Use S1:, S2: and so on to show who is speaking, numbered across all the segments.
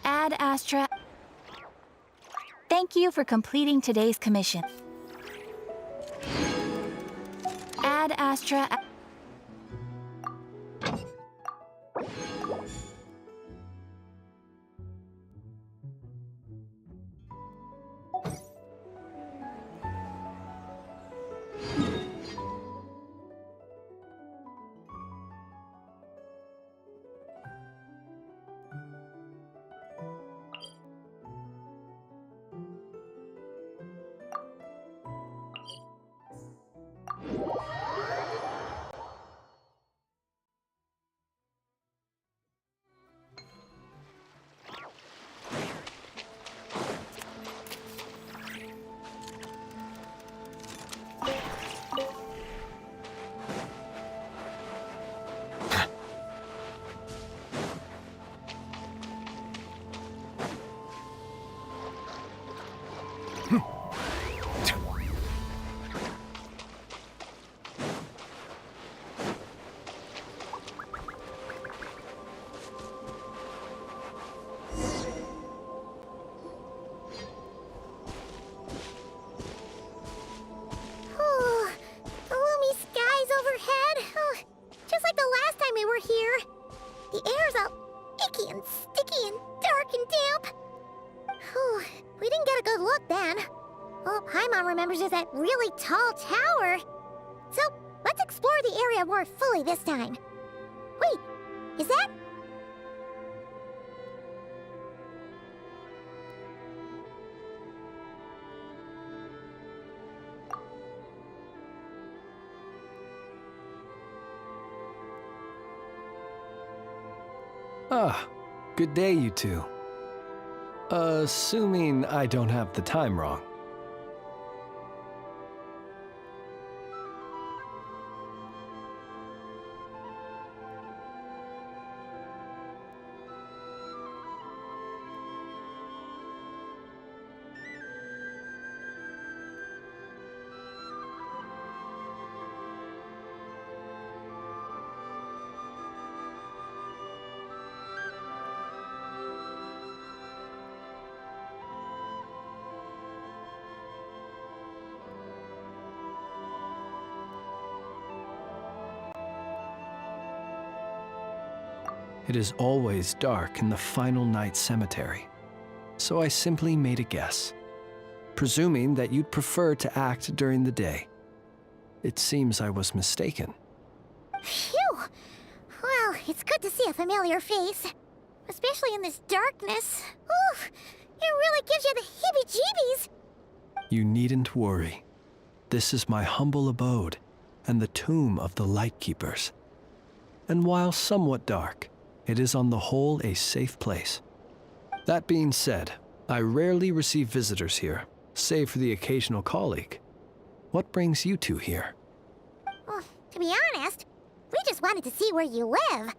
S1: Ad Astra. Thank you for completing today's commission. Ad Astra.
S2: The air's all icky and sticky and dark and damp. Whew, we didn't get a good look then. All Paimon remembers is that really tall tower. So, let's explore the area more fully this time. Wait, is that...
S3: Ah, good day, you two. Assuming I don't have the time wrong. It is always dark in the final night cemetery, so I simply made a guess, presuming that you'd prefer to act during the day. It seems I was mistaken.
S2: Phew! Well, it's good to see a familiar face, especially in this darkness. Oof! It really gives you the heebie-jeebies!
S3: You needn't worry. This is my humble abode and the tomb of the Lightkeepers. And while somewhat dark, it is on the whole a safe place. That being said, I rarely receive visitors here, save for the occasional colleague. What brings you two here?
S2: Well, to be honest, we just wanted to see where you live.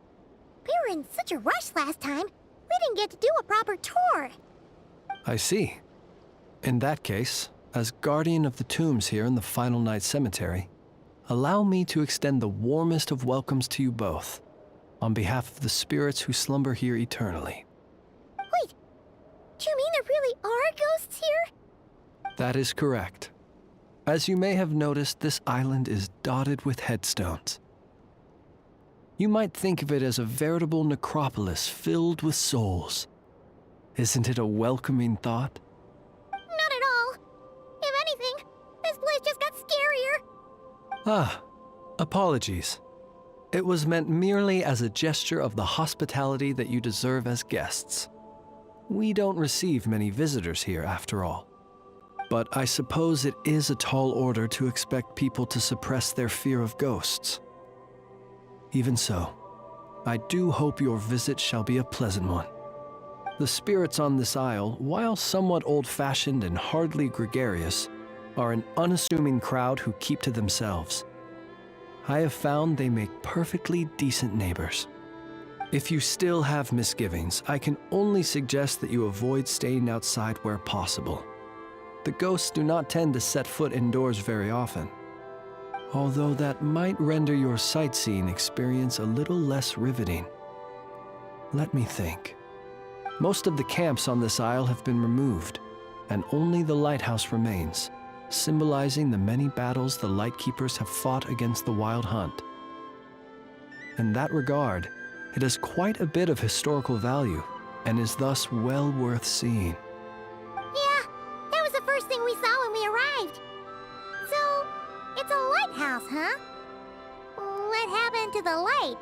S2: We were in such a rush last time, we didn't get to do a proper tour.
S3: I see. In that case, as guardian of the tombs here in the Final Night Cemetery, allow me to extend the warmest of welcomes to you both, on behalf of the spirits who slumber here eternally.
S2: Wait, do you mean there really are ghosts here?
S3: That is correct. As you may have noticed, this island is dotted with headstones. You might think of it as a veritable necropolis filled with souls. Isn't it a welcoming thought?
S2: Not at all. If anything, this place just got scarier.
S3: Ah, apologies. It was meant merely as a gesture of the hospitality that you deserve as guests. We don't receive many visitors here, after all. But I suppose it is a tall order to expect people to suppress their fear of ghosts. Even so, I do hope your visit shall be a pleasant one. The spirits on this isle, while somewhat old-fashioned and hardly gregarious, are an unassuming crowd who keep to themselves. I have found they make perfectly decent neighbors. If you still have misgivings, I can only suggest that you avoid staying outside where possible. The ghosts do not tend to set foot indoors very often, although that might render your sightseeing experience a little less riveting. Let me think. Most of the camps on this isle have been removed, and only the lighthouse remains, symbolizing the many battles the Lightkeepers have fought against the Wild Hunt. In that regard, it has quite a bit of historical value, and is thus well worth seeing.
S2: Yeah, that was the first thing we saw when we arrived. So, it's a lighthouse, huh? What happened to the light?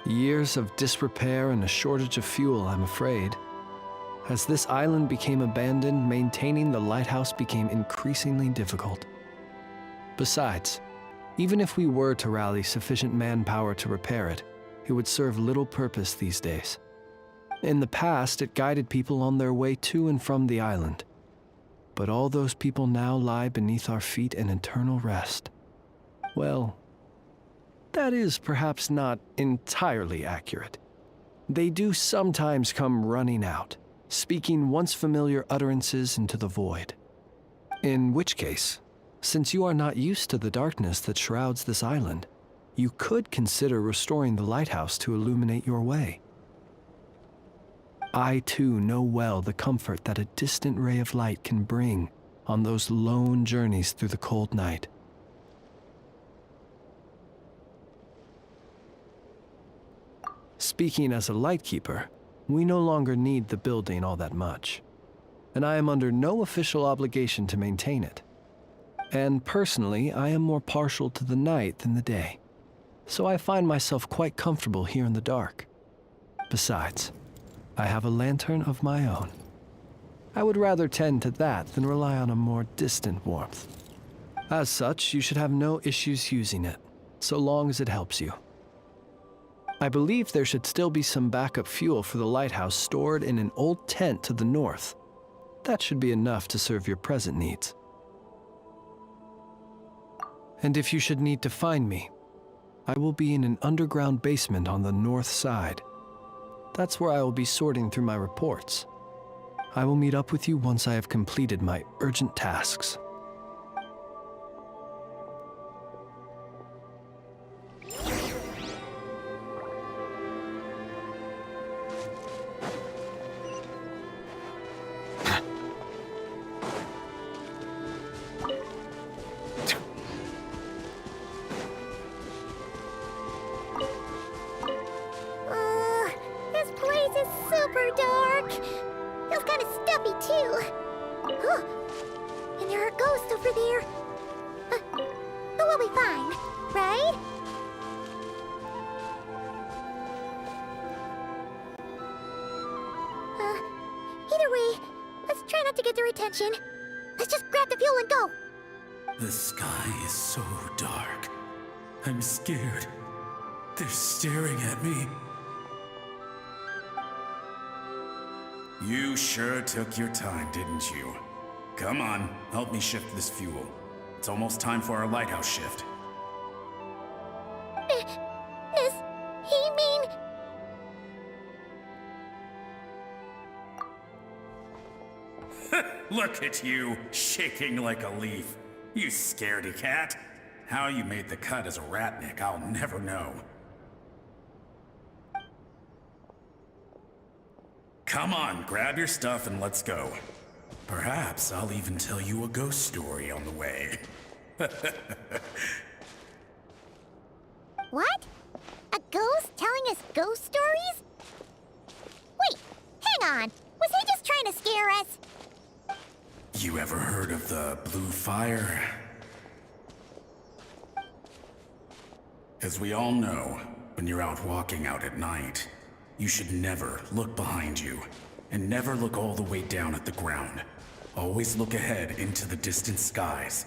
S3: Years of disrepair and a shortage of fuel, I'm afraid. As this island became abandoned, maintaining the lighthouse became increasingly difficult. Besides, even if we were to rally sufficient manpower to repair it, it would serve little purpose these days. In the past, it guided people on their way to and from the island. But all those people now lie beneath our feet in eternal rest. Well, that is perhaps not entirely accurate. They do sometimes come running out, speaking once familiar utterances into the void. In which case, since you are not used to the darkness that shrouds this island, you could consider restoring the lighthouse to illuminate your way. I too know well the comfort that a distant ray of light can bring on those lone journeys through the cold night. Speaking as a lightkeeper, we no longer need the building all that much, and I am under no official obligation to maintain it. And personally, I am more partial to the night than the day, so I find myself quite comfortable here in the dark. Besides, I have a lantern of my own. I would rather tend to that than rely on a more distant warmth. As such, you should have no issues using it, so long as it helps you. I believe there should still be some backup fuel for the lighthouse stored in an old tent to the north. That should be enough to serve your present needs. And if you should need to find me, I will be in an underground basement on the north side. That's where I will be sorting through my reports. I will meet up with you once I have completed my urgent tasks.
S2: This place is super dark. Feels kind of stuffy too. Huh. And there are ghosts over there. But we'll be fine, right? Either way, let's try not to get their attention. Let's just grab the fuel and go.
S4: The sky is so dark. I'm scared. They're staring at me. You sure took your time, didn't you? Come on, help me shift this fuel. It's almost time for our lighthouse shift.
S2: Does he mean...
S4: Look at you, shaking like a leaf. You scaredy cat. How you made the cut as a ratnik, I'll never know. Come on, grab your stuff and let's go. Perhaps I'll even tell you a ghost story on the way.
S2: What? A ghost telling us ghost stories? Wait, hang on. Was he just trying to scare us?
S4: You ever heard of the blue fire? As we all know, when you're out walking out at night, you should never look behind you, and never look all the way down at the ground. Always look ahead into the distant skies.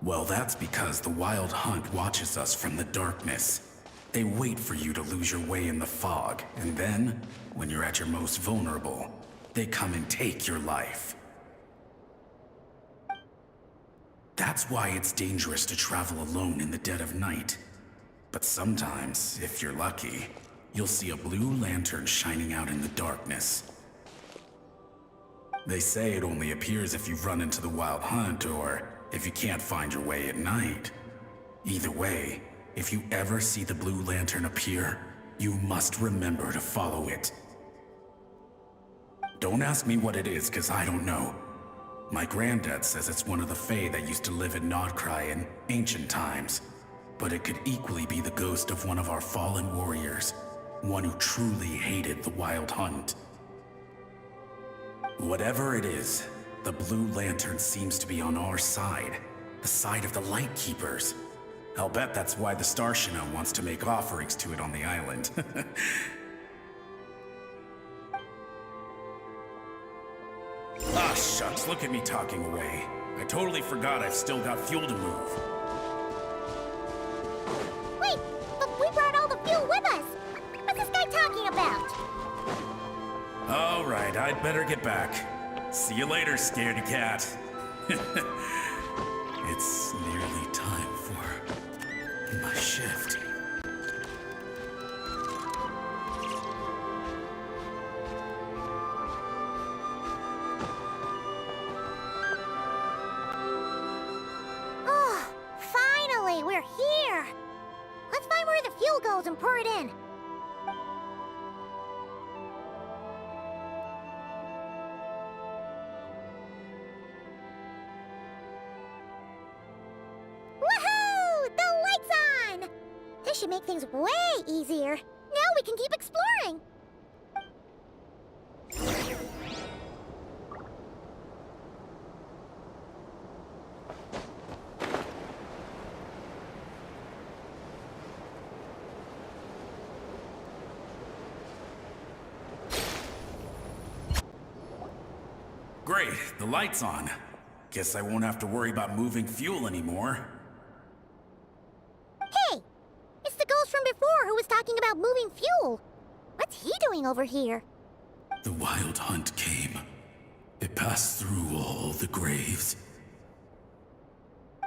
S4: Well, that's because the Wild Hunt watches us from the darkness. They wait for you to lose your way in the fog, and then, when you're at your most vulnerable, they come and take your life. That's why it's dangerous to travel alone in the dead of night. But sometimes, if you're lucky, you'll see a blue lantern shining out in the darkness. They say it only appears if you've run into the Wild Hunt or if you can't find your way at night. Either way, if you ever see the blue lantern appear, you must remember to follow it. Don't ask me what it is, 'cause I don't know. My granddad says it's one of the Fae that used to live in Nodcry in ancient times. But it could equally be the ghost of one of our fallen warriors, one who truly hated the Wild Hunt. Whatever it is, the blue lantern seems to be on our side, the side of the Light Keepers. I'll bet that's why the Starshina wants to make offerings to it on the island. Ah, shucks, look at me talking away. I totally forgot I've still got fuel to move.
S2: Wait, but we brought all the fuel with us. What's this guy talking about?
S4: All right, I'd better get back. See you later, scaredy cat. It's nearly time for my shift.
S2: Oh, finally, we're here. Let's find where the fuel goes and pour it in. Woohoo! The light's on! This should make things way easier. Now we can keep exploring.
S4: Great, the light's on. Guess I won't have to worry about moving fuel anymore.
S2: Hey! It's the ghost from before who was talking about moving fuel. What's he doing over here?
S4: The Wild Hunt came. It passed through all the graves.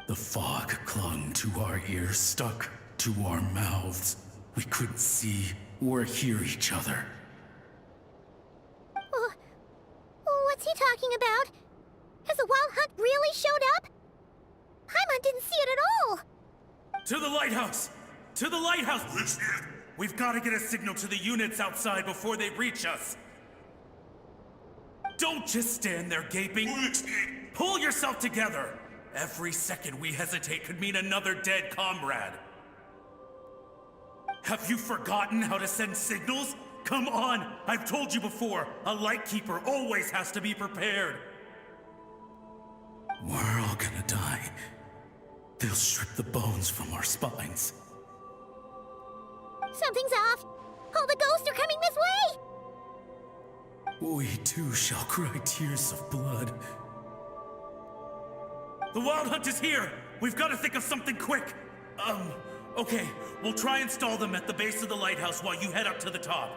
S4: The fog clung to our ears, stuck to our mouths. We couldn't see or hear each other.
S2: What's he talking about? Has the Wild Hunt really showed up? Paimon didn't see it at all.
S4: To the lighthouse! To the lighthouse! We've got to get a signal to the units outside before they reach us. Don't just stand there gaping. Pull yourself together. Every second we hesitate could mean another dead comrade. Have you forgotten how to send signals? Come on! I've told you before, a light keeper always has to be prepared. We're all gonna die. They'll strip the bones from our spines.
S2: Something's off. All the ghosts are coming this way.
S4: We too shall cry tears of blood. The Wild Hunt is here! We've got to think of something quick! Okay, we'll try and stall them at the base of the lighthouse while you head up to the top.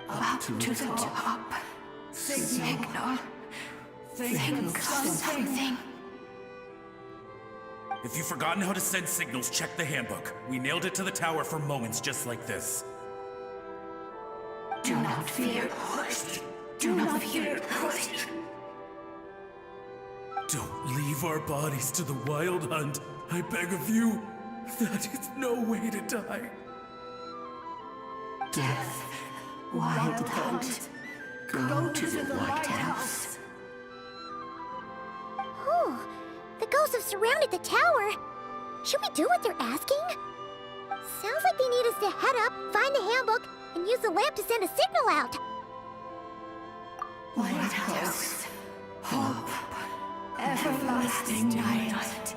S1: Up to the top. Signal. Think of something.
S4: If you've forgotten how to send signals, check the handbook. We nailed it to the tower for moments just like this.
S1: Do not fear. Do not fear.
S4: Don't leave our bodies to the Wild Hunt. I beg of you. That is no way to die.
S1: Death. Wild Hunt. Go to the lighthouse.
S2: Whew. The ghosts have surrounded the tower. Should we do what they're asking? Sounds like they need us to head up, find the handbook, and use the lamp to send a signal out.
S1: Lighthouse. Hope. Everlasting night.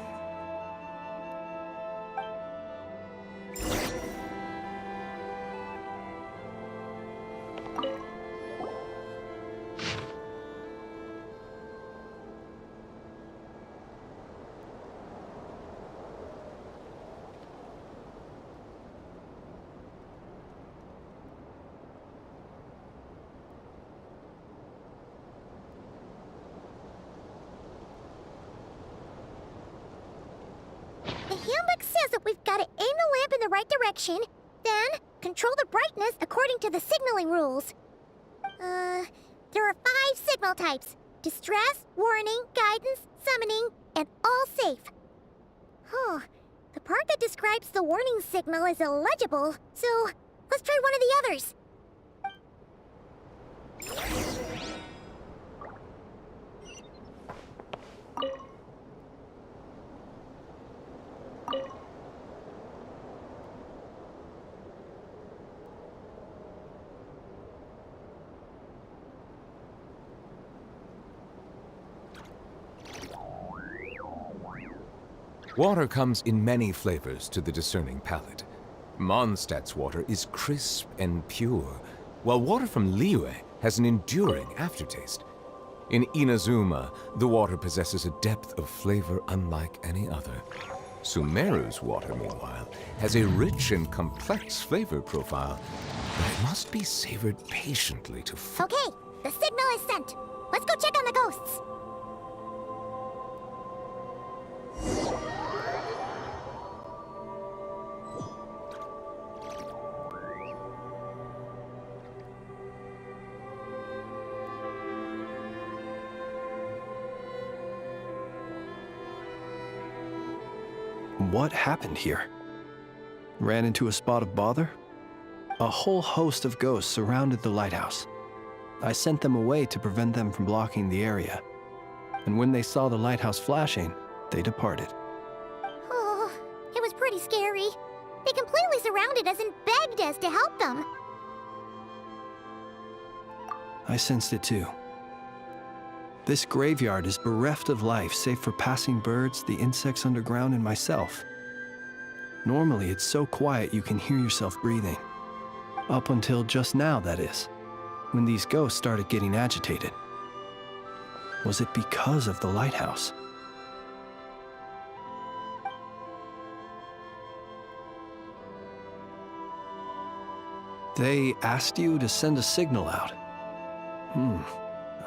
S2: the right direction, then control the brightness according to the signaling rules. There are 5 signal types: distress, warning, guidance, summoning, and all safe. Huh. The part that describes the warning signal is illegible, so let's try one of the others.
S5: Water comes in many flavors to the discerning palate. Mondstadt's water is crisp and pure, while water from Liyue has an enduring aftertaste. In Inazuma, the water possesses a depth of flavor unlike any other. Sumeru's water, meanwhile, has a rich and complex flavor profile, but it must be savored patiently to
S2: Okay, the signal is sent. Let's go check on the ghosts.
S3: What happened here? Ran into a spot of bother? A whole host of ghosts surrounded the lighthouse. I sent them away to prevent them from blocking the area. And when they saw the lighthouse flashing, they departed.
S2: Oh, it was pretty scary. They completely surrounded us and begged us to help them.
S3: I sensed it too. This graveyard is bereft of life save for passing birds, the insects underground, and myself. Normally, it's so quiet you can hear yourself breathing. Up until just now, that is, when these ghosts started getting agitated. Was it because of the lighthouse? They asked you to send a signal out.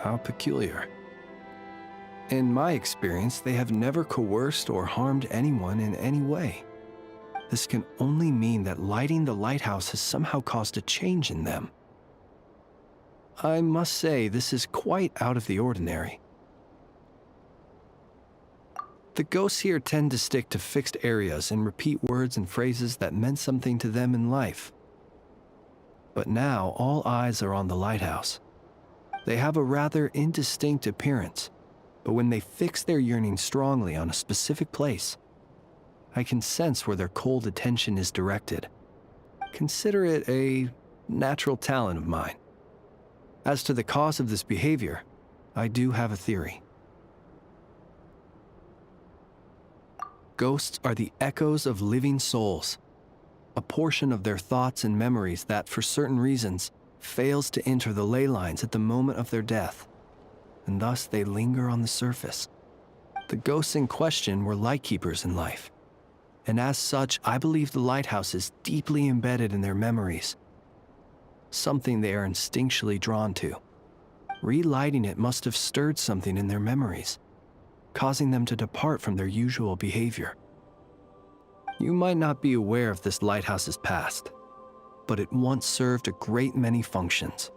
S3: How peculiar. In my experience, they have never coerced or harmed anyone in any way. This can only mean that lighting the lighthouse has somehow caused a change in them. I must say, this is quite out of the ordinary. The ghosts here tend to stick to fixed areas and repeat words and phrases that meant something to them in life. But now, all eyes are on the lighthouse. They have a rather indistinct appearance, but when they fix their yearning strongly on a specific place, I can sense where their cold attention is directed. Consider it a natural talent of mine. As to the cause of this behavior, I do have a theory. Ghosts are the echoes of living souls, a portion of their thoughts and memories that, for certain reasons, fails to enter the ley lines at the moment of their death, and thus they linger on the surface. The ghosts in question were lightkeepers in life, and as such, I believe the lighthouse is deeply embedded in their memories, something they are instinctually drawn to. Relighting it must have stirred something in their memories, causing them to depart from their usual behavior. You might not be aware of this lighthouse's past, but it once served a great many functions.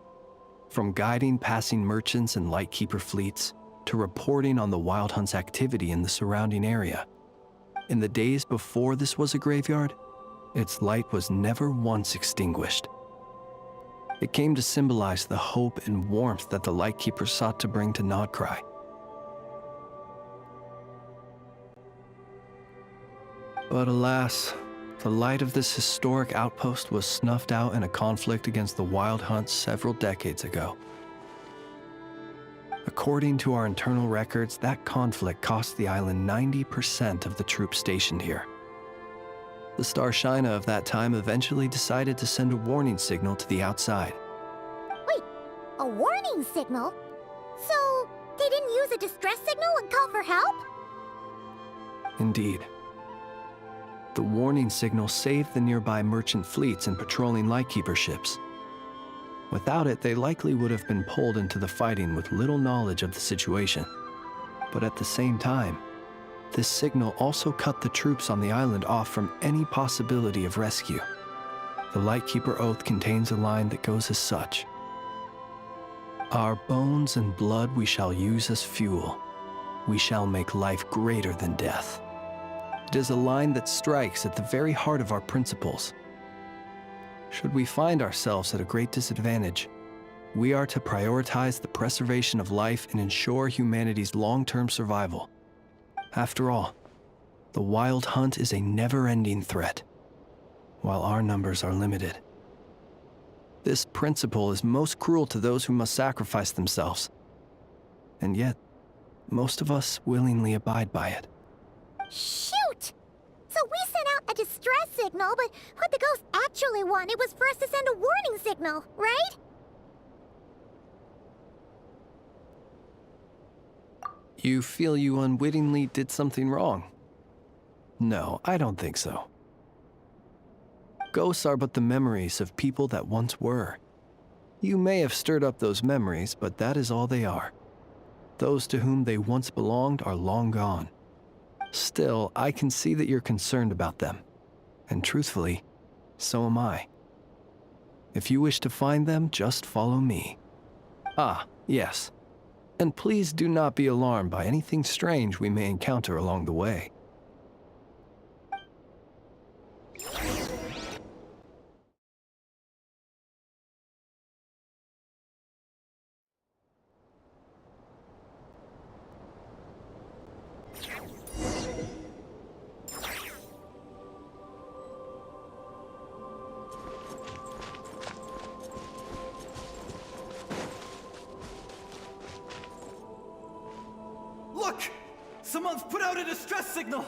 S3: From guiding passing merchants and lightkeeper fleets, to reporting on the Wild Hunt's activity in the surrounding area. In the days before this was a graveyard, its light was never once extinguished. It came to symbolize the hope and warmth that the lightkeeper sought to bring to Nodcry. But alas, the light of this historic outpost was snuffed out in a conflict against the Wild Hunt several decades ago. According to our internal records, that conflict cost the island 90% of the troops stationed here. The Starshina of that time eventually decided to send a warning signal to the outside.
S2: Wait, a warning signal? So, they didn't use a distress signal and call for help?
S3: Indeed. The warning signal saved the nearby merchant fleets and patrolling lightkeeper ships. Without it, they likely would have been pulled into the fighting with little knowledge of the situation. But at the same time, This signal also cut the troops on the island off from any possibility of rescue. The Lightkeeper Oath contains a line that goes as such: "Our bones and blood we shall use as fuel. We shall make life greater than death." It is a line that strikes at the very heart of our principles. Should we find ourselves at a great disadvantage, we are to prioritize the preservation of life and ensure humanity's long-term survival. After all, the Wild Hunt is a never-ending threat, while our numbers are limited. This principle is most cruel to those who must sacrifice themselves, and yet, most of us willingly abide by it.
S2: Shoot! So we sent out a distress signal, but what the ghost actually wanted was for us to send a warning signal, right?
S3: You feel you unwittingly did something wrong? No, I don't think so. Ghosts are but the memories of people that once were. You may have stirred up those memories, but that is all they are. Those to whom they once belonged are long gone. Still, I can see that you're concerned about them. And truthfully, so am I. If you wish to find them, just follow me. Ah, yes. And please do not be alarmed by anything strange we may encounter along the way.
S6: Look! Someone's put out a distress signal!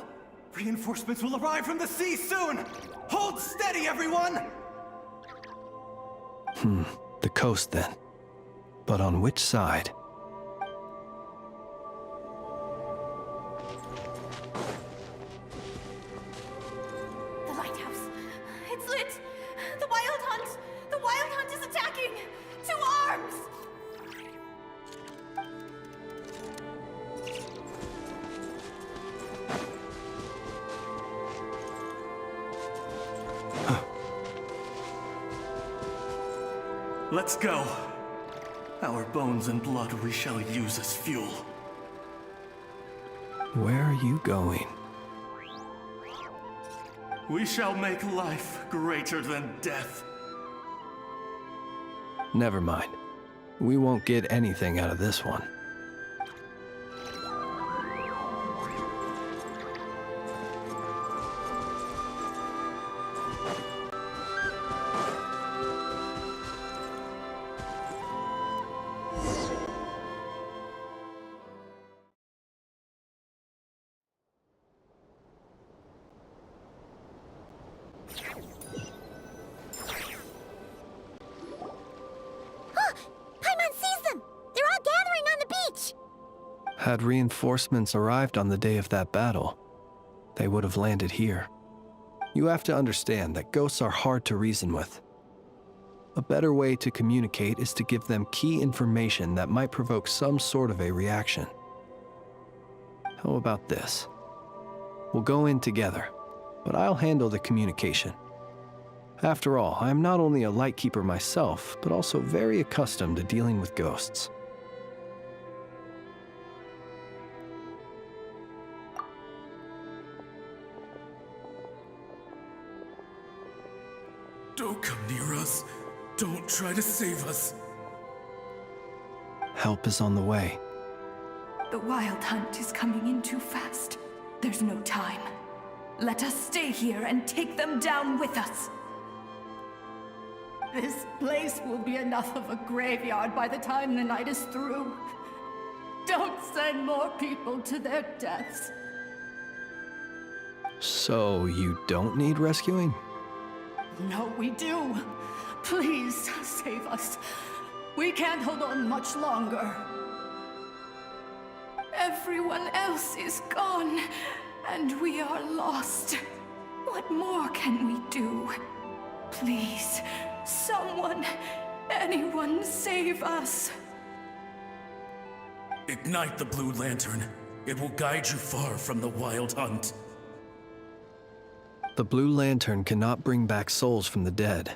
S6: Reinforcements will arrive from the sea soon! Hold steady, everyone!
S3: The coast then. But on which side?
S1: The lighthouse. It's lit. The Wild Hunt. The Wild Hunt is attacking. To arms!
S6: Let's go. Our bones and blood we shall use as fuel.
S3: Where are you going?
S6: We shall make life greater than death.
S3: Never mind. We won't get anything out of this one.
S2: Paimon sees them! They're all gathering on the beach!
S3: Had reinforcements arrived on the day of that battle, they would have landed here. You have to understand that ghosts are hard to reason with. A better way to communicate is to give them key information that might provoke some sort of a reaction. How about this? We'll go in together, but I'll handle the communication. After all, I am not only a Lightkeeper myself, but also very accustomed to dealing with ghosts.
S4: Don't come near us. Don't try to save us.
S3: Help is on the way.
S1: The Wild Hunt is coming in too fast. There's no time. Let us stay here and take them down with us. This place will be enough of a graveyard by the time the night is through. Don't send more people to their deaths.
S3: So you don't need rescuing?
S1: No, we do. Please, save us. We can't hold on much longer. Everyone else is gone, and we are lost. What more can we do? Please, someone, anyone save us.
S4: Ignite the blue lantern. It will guide you far from the wild hunt.
S3: The Blue Lantern cannot bring back souls from the dead.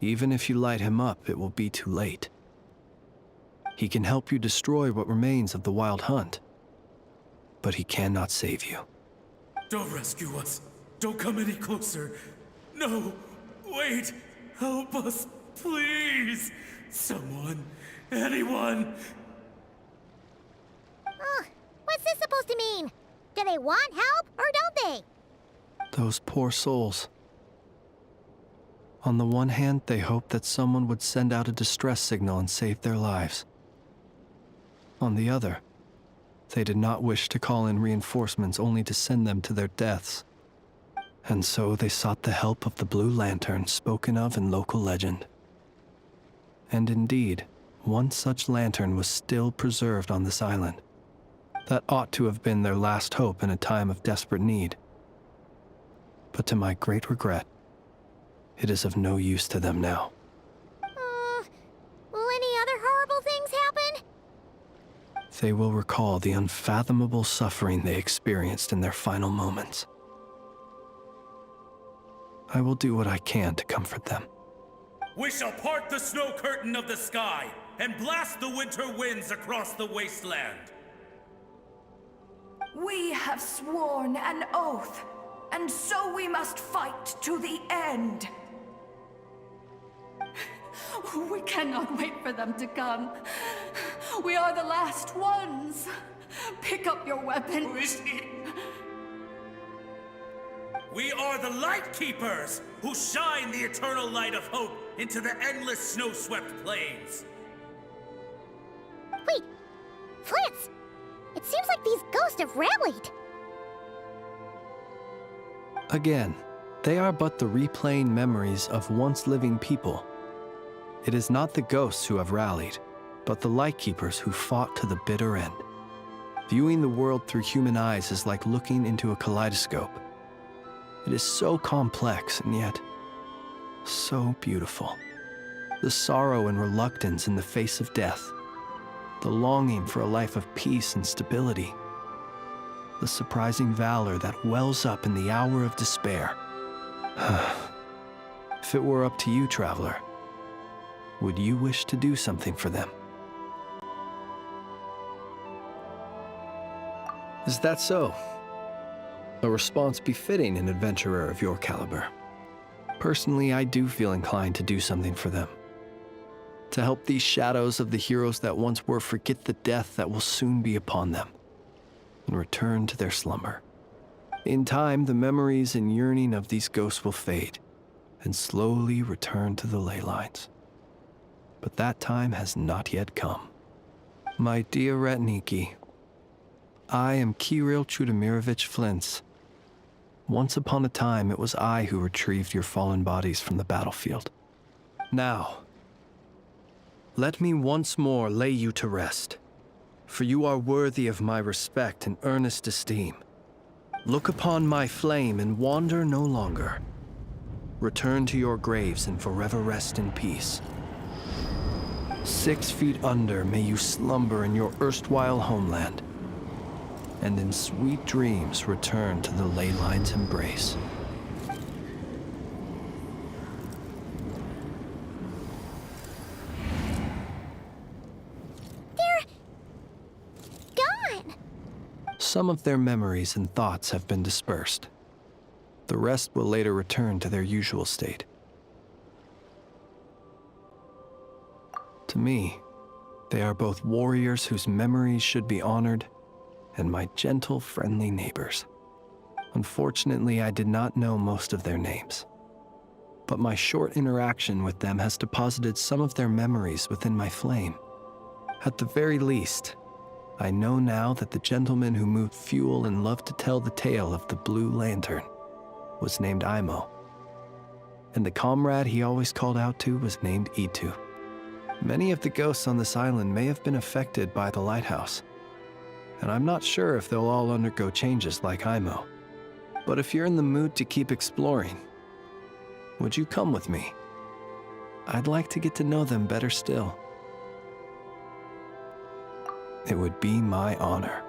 S3: Even if you light him up, it will be too late. He can help you destroy what remains of the wild hunt, but he cannot save you.
S4: Don't rescue us. Don't come any closer. No, wait. Help us, please. Someone, anyone.
S2: What's this supposed to mean? Do they want help, or don't they?
S3: Those poor souls. On the one hand, they hoped that someone would send out a distress signal and save their lives. On the other, they did not wish to call in reinforcements only to send them to their deaths. And so they sought the help of the Blue Lantern spoken of in local legend. And indeed, one such lantern was still preserved on this island. That ought to have been their last hope in a time of desperate need. But to my great regret, it is of no use to them now.
S2: Will any other horrible things happen?
S3: They will recall the unfathomable suffering they experienced in their final moments. I will do what I can to comfort them.
S4: We shall part the snow curtain of the sky and blast the winter winds across the wasteland.
S1: We have sworn an oath, and so we must fight to the end. We cannot wait for them to come. We are the last ones. Pick up your weapons.
S4: We are the Light Keepers, who shine the eternal light of hope into the endless snow-swept plains.
S2: Wait, Flint's! It seems like these ghosts have rallied.
S3: Again, they are but the replaying memories of once living people. It is not the ghosts who have rallied, but the Lightkeepers who fought to the bitter end. Viewing the world through human eyes is like looking into a kaleidoscope. It is so complex and yet so beautiful. The sorrow and reluctance in the face of death, the longing for a life of peace and stability, the surprising valor that wells up in the hour of despair. If it were up to you, traveler, would you wish to do something for them? Is that so? A response befitting an adventurer of your caliber. Personally, I do feel inclined to do something for them. To help these shadows of the heroes that once were forget the death that will soon be upon them, and return to their slumber. In time, the memories and yearning of these ghosts will fade, and slowly return to the ley lines. But that time has not yet come. My dear Retniki, I am Kirill Chudamirovich Flintz. Once upon a time, it was I who retrieved your fallen bodies from the battlefield. Now, let me once more lay you to rest, for you are worthy of my respect and earnest esteem. Look upon my flame and wander no longer. Return to your graves and forever rest in peace. 6 feet under may you slumber in your erstwhile homeland, and in sweet dreams return to the ley line's embrace. Some of their memories and thoughts have been dispersed. The rest will later return to their usual state. To me, they are both warriors whose memories should be honored and my gentle, friendly neighbors. Unfortunately, I did not know most of their names, but my short interaction with them has deposited some of their memories within my flame. At the very least, I know now that the gentleman who moved fuel and loved to tell the tale of the Blue Lantern was named Imo, and the comrade he always called out to was named Itu. Many of the ghosts on this island may have been affected by the lighthouse, and I'm not sure if they'll all undergo changes like Imo. But if you're in the mood to keep exploring, would you come with me? I'd like to get to know them better still. It would be my honor.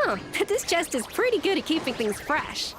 S7: Huh, this chest is pretty good at keeping things fresh.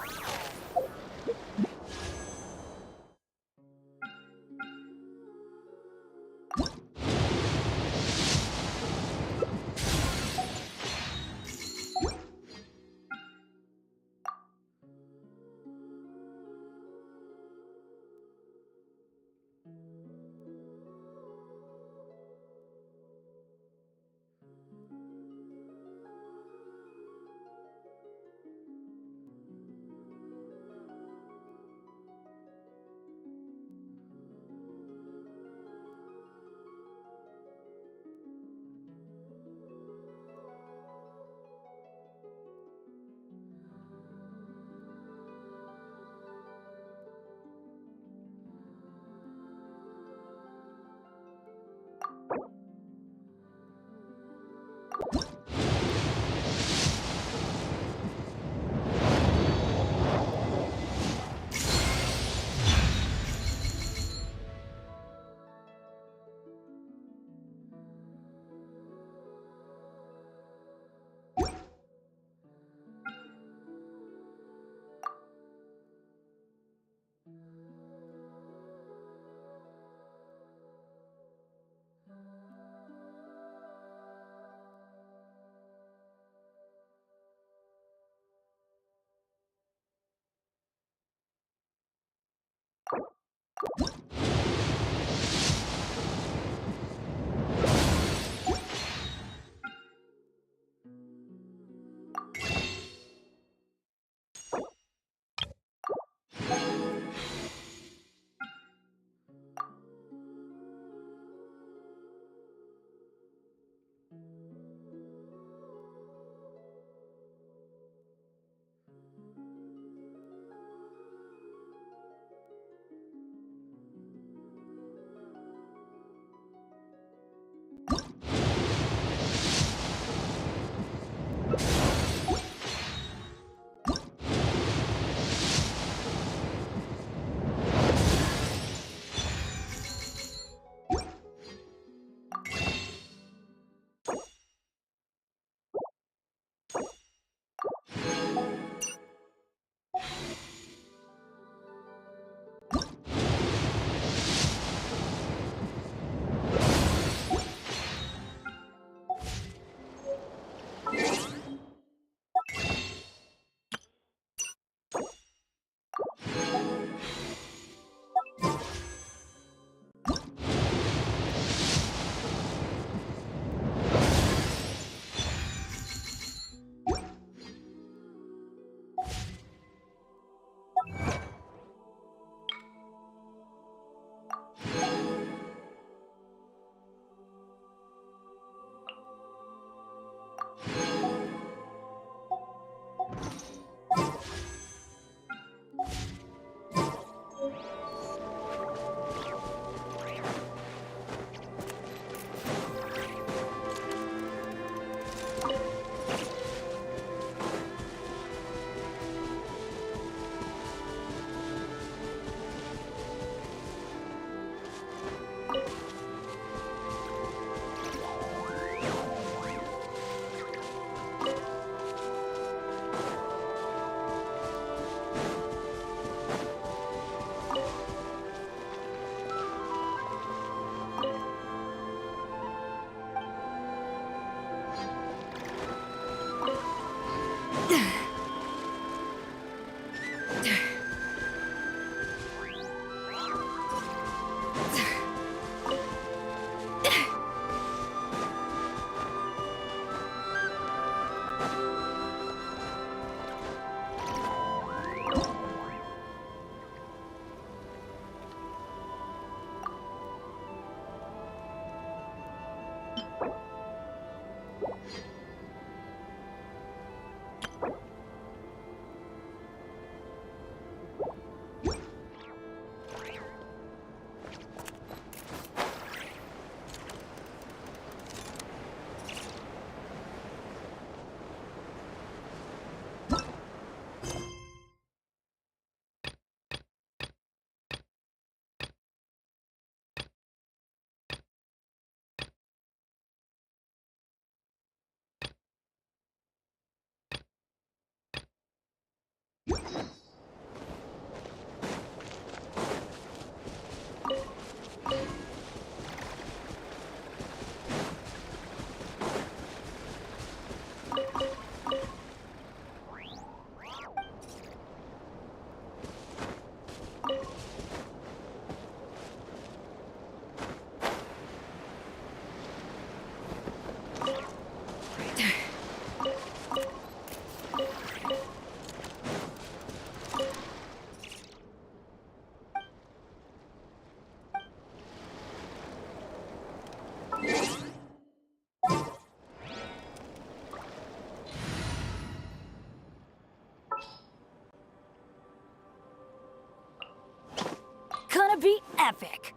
S7: Gonna be epic.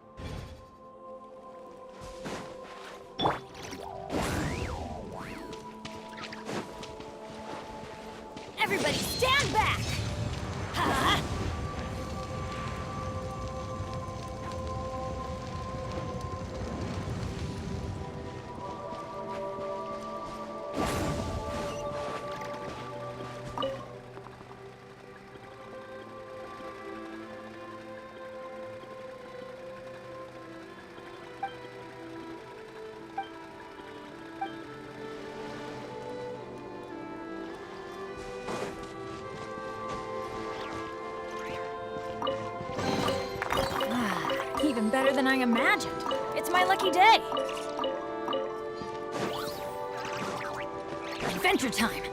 S7: Everybody stand back! Huh?
S8: even better than I imagined. It's my lucky day. Adventure time.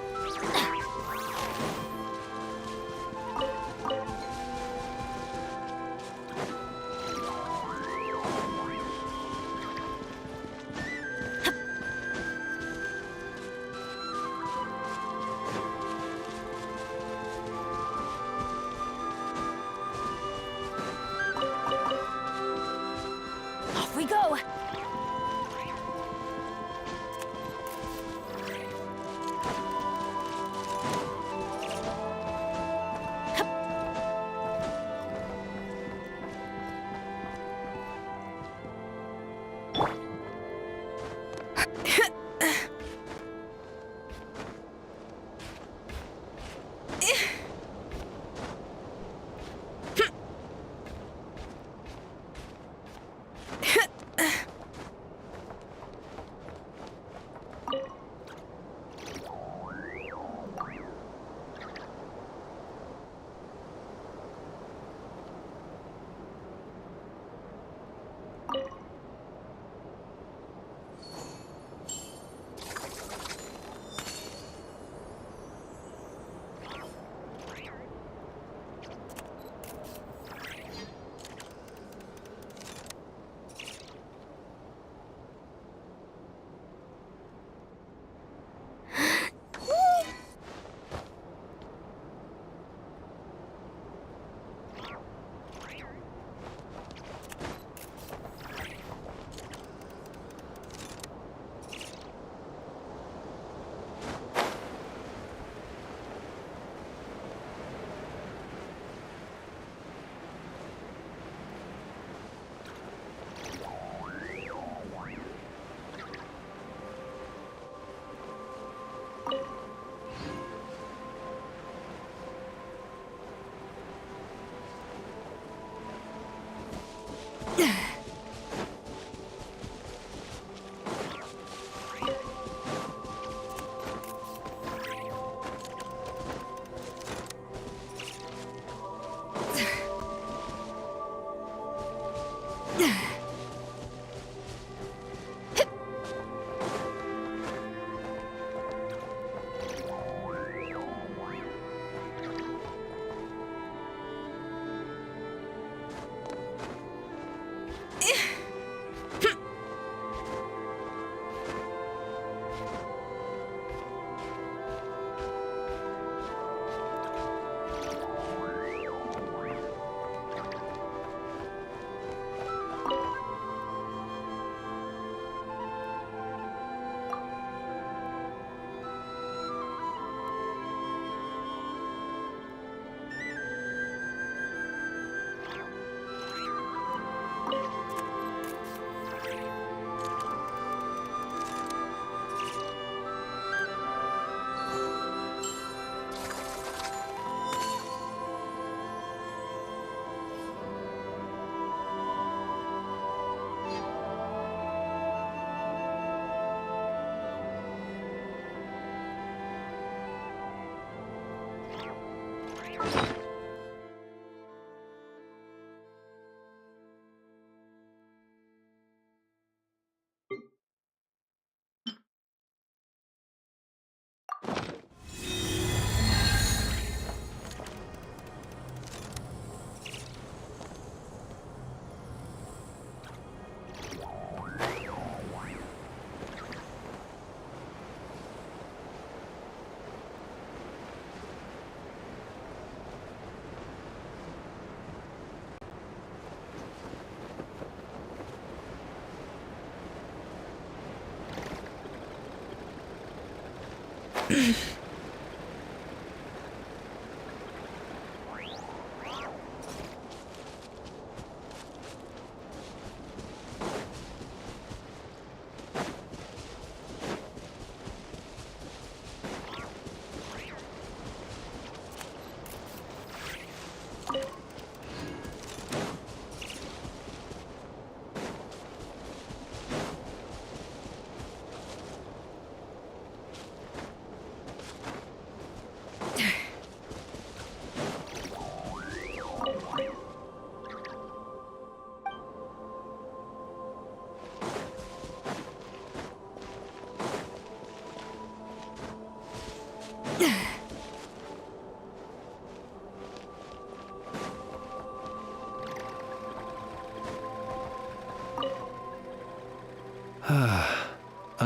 S8: Off we go.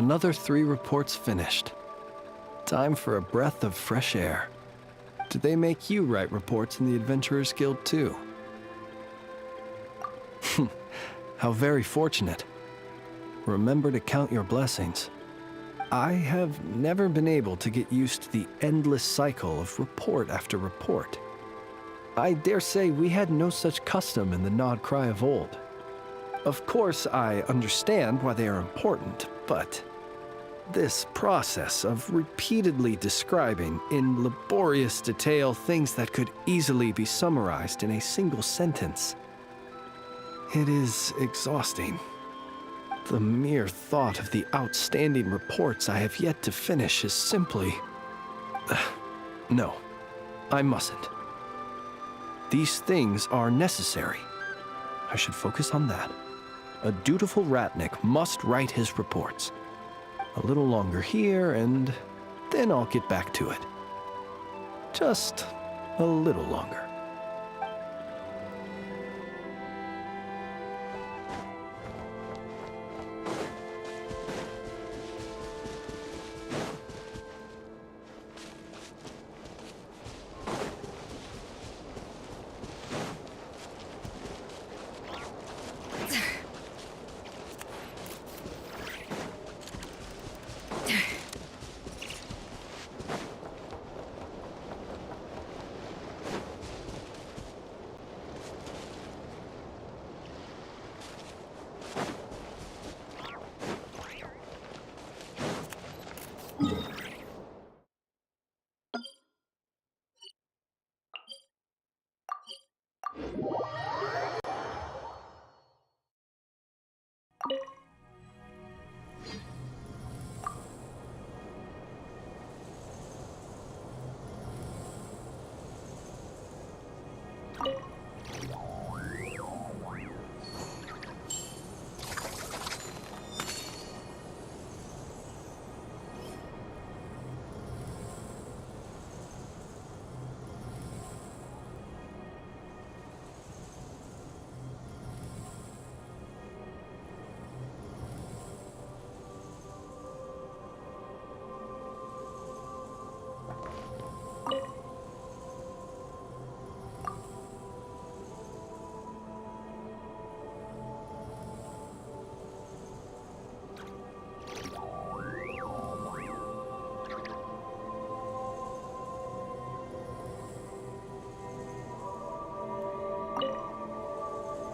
S3: Another 3 reports finished. Time for a breath of fresh air. Did they make you write reports in the Adventurers Guild too? How very fortunate. Remember to count your blessings. I have never been able to get used to the endless cycle of report after report. I dare say we had no such custom in the Nod Cry of old. Of course, I understand why they are important, but this process of repeatedly describing in laborious detail things that could easily be summarized in a single sentence, it is exhausting. The mere thought of the outstanding reports I have yet to finish is simply... No, I mustn't. These things are necessary. I should focus on that. A dutiful Ratnik must write his reports. A little longer here, and then I'll get back to it. Just a little longer.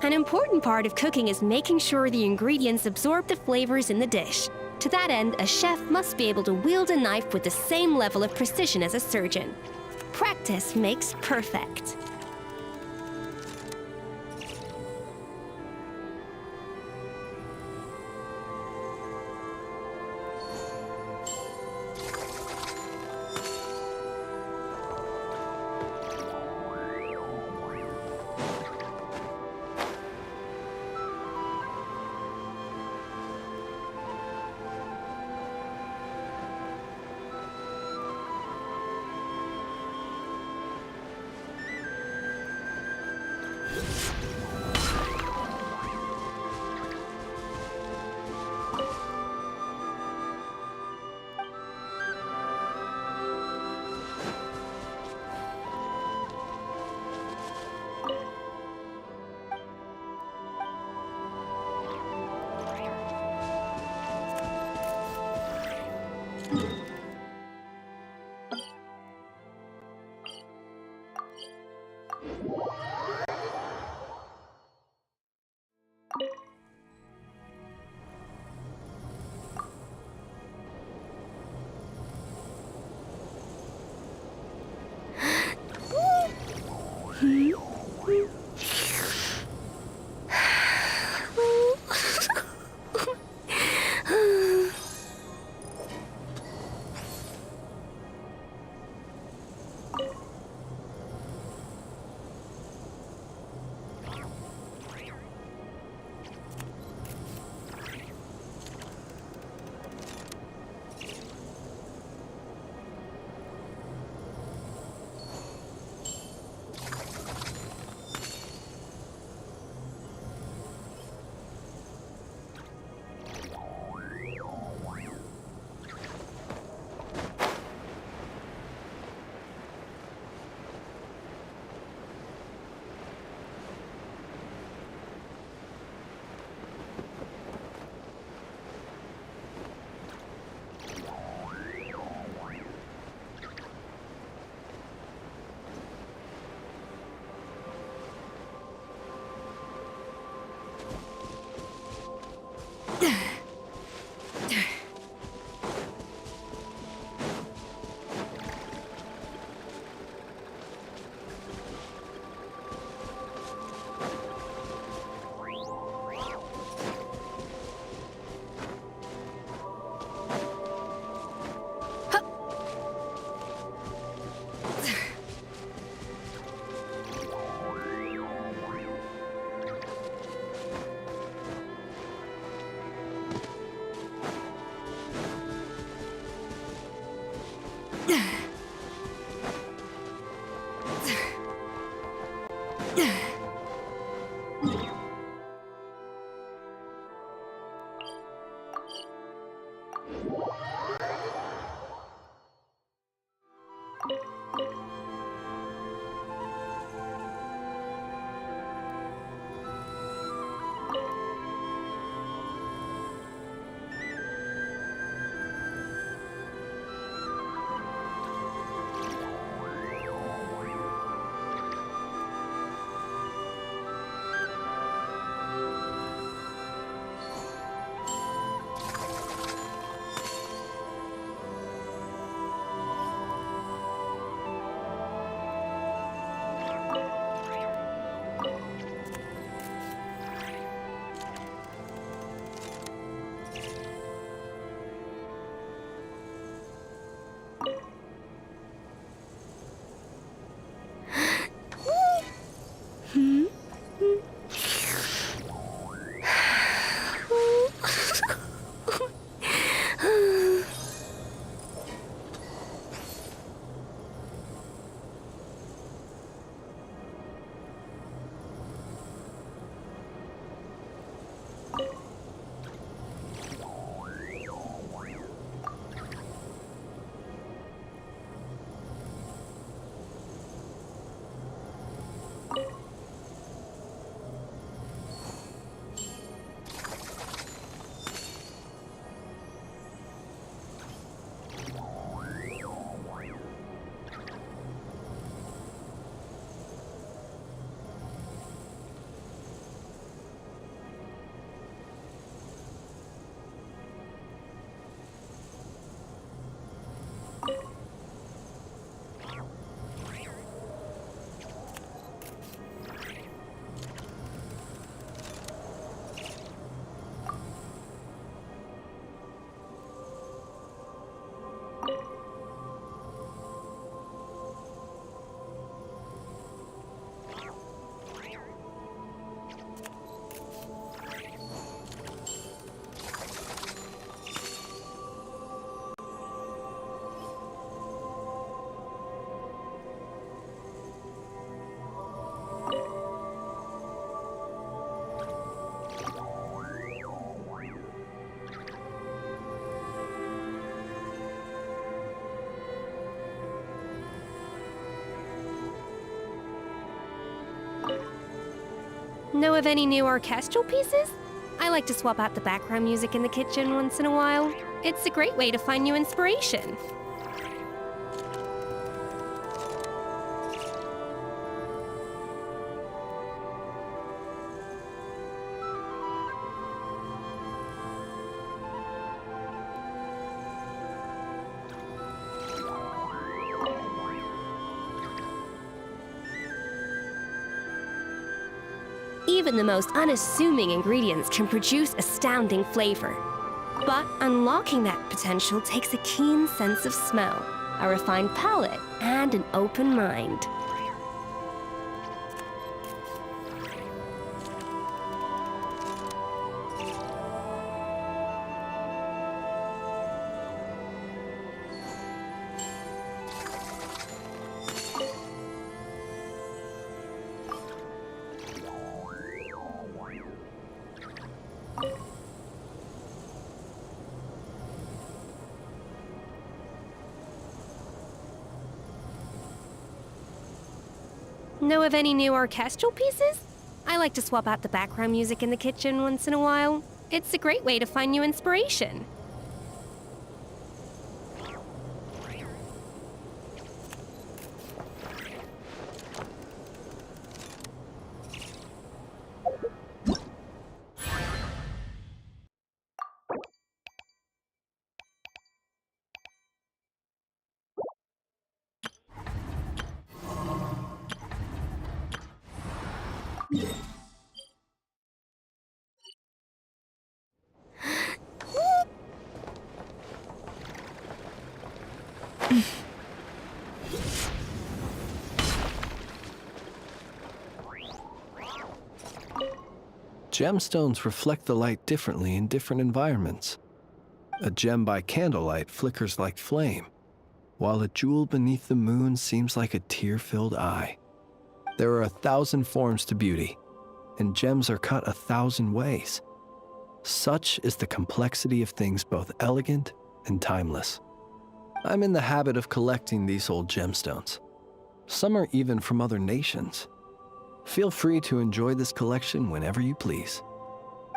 S7: An important part of cooking is making sure the ingredients absorb the flavors in the dish. To that end, a chef must be able to wield a knife with the same level of precision as a surgeon. Practice makes perfect. Know of any new orchestral pieces? I like to swap out the background music in the kitchen once in a while. It's a great way to find new inspiration. Even the most unassuming ingredients can produce astounding flavor. But unlocking that potential takes a keen sense of smell, a refined palate, and an open mind. Know of any new orchestral pieces? I like to swap out the background music in the kitchen once in a while. It's a great way to find new inspiration.
S3: Gemstones reflect the light differently in different environments. A gem by candlelight flickers like flame, while a jewel beneath the moon seems like a tear-filled eye. There are 1,000 forms to beauty, and gems are cut 1,000 ways. Such is the complexity of things both elegant and timeless. I'm in the habit of collecting these old gemstones. Some are even from other nations. Feel free to enjoy this collection whenever you please.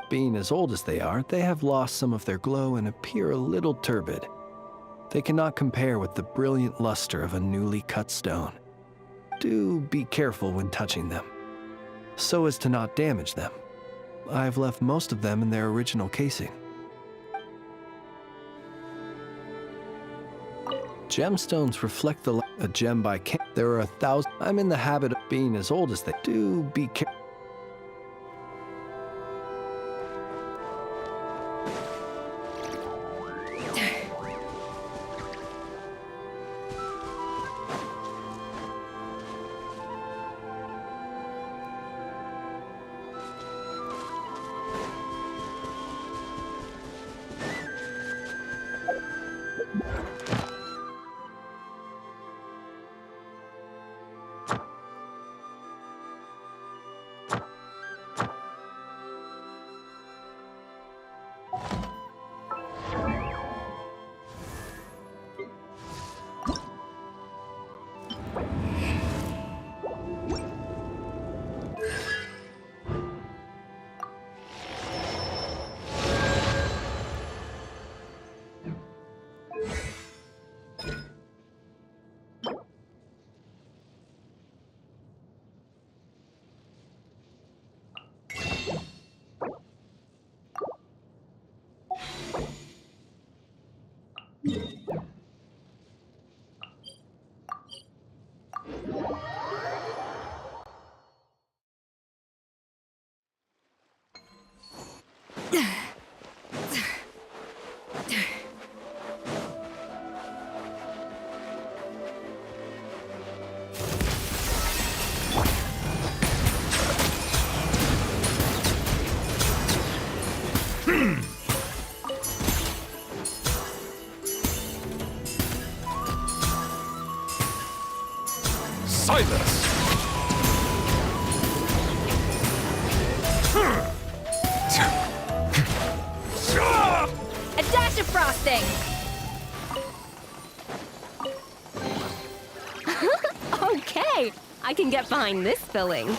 S3: Being as old as they are, they have lost some of their glow and appear a little turbid. They cannot compare with the brilliant luster of a newly cut stone. Do be careful when touching them, so as to not damage them. I've left most of them in their original casing. Gemstones reflect the light. A gem by There are 1,000. I'm in the habit of being as old as they. Do be careful.
S5: Silence!
S7: A dash of frosting! Okay, I can get behind this filling.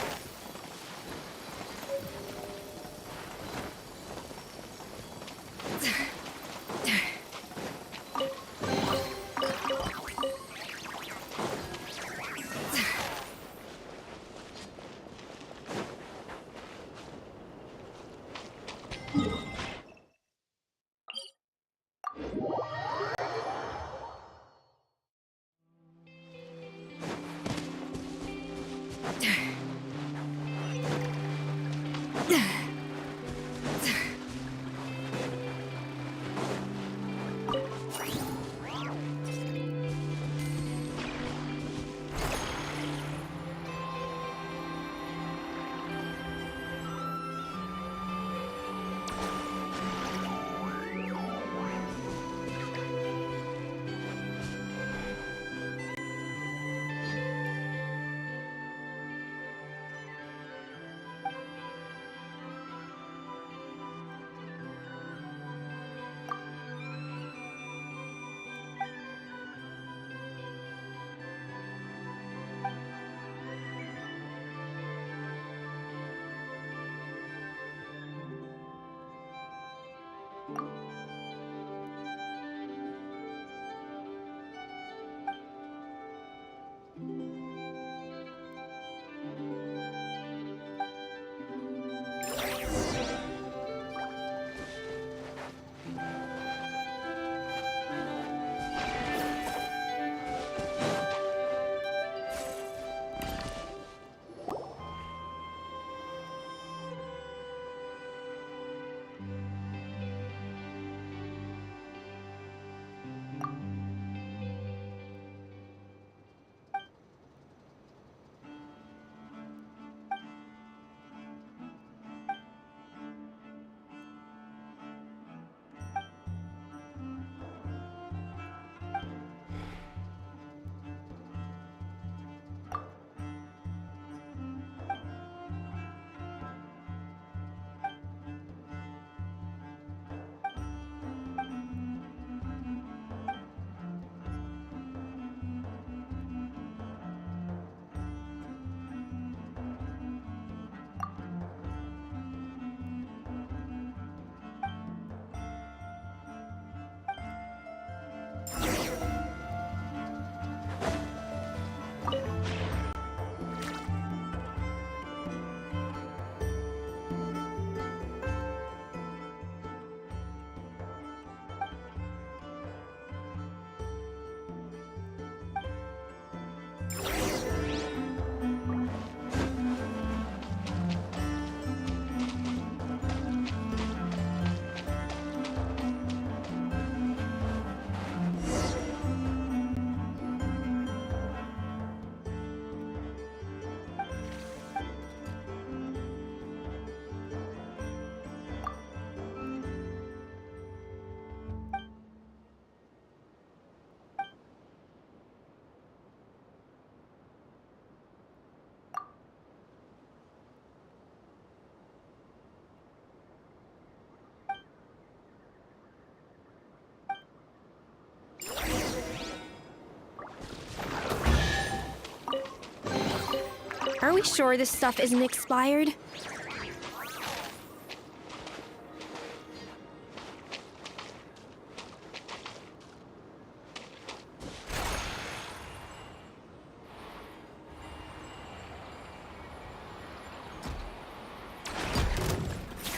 S7: Are we sure this stuff isn't expired?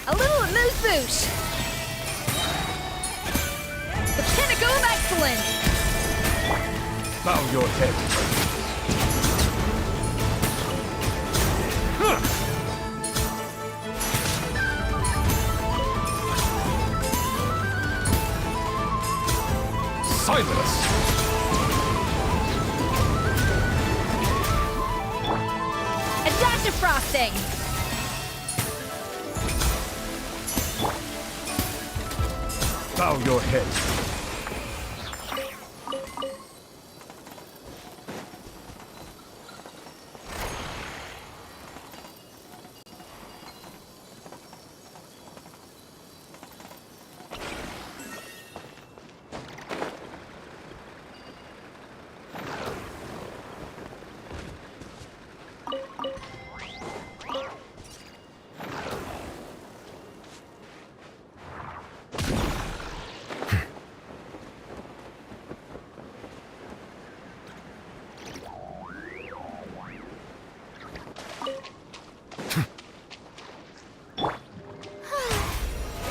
S8: A little amuse-bouche. The pinnacle of excellence.
S5: Bow your head. Silence!
S8: A dash of frosting.
S5: Bow your head.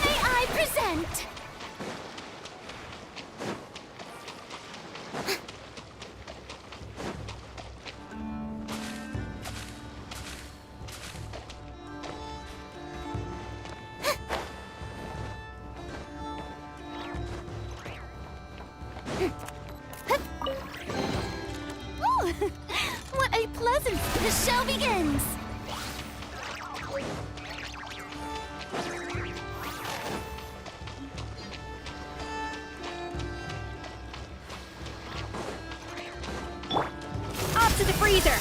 S2: May I present? Ooh, what a pleasant... The show begins!
S8: Off to the freezer.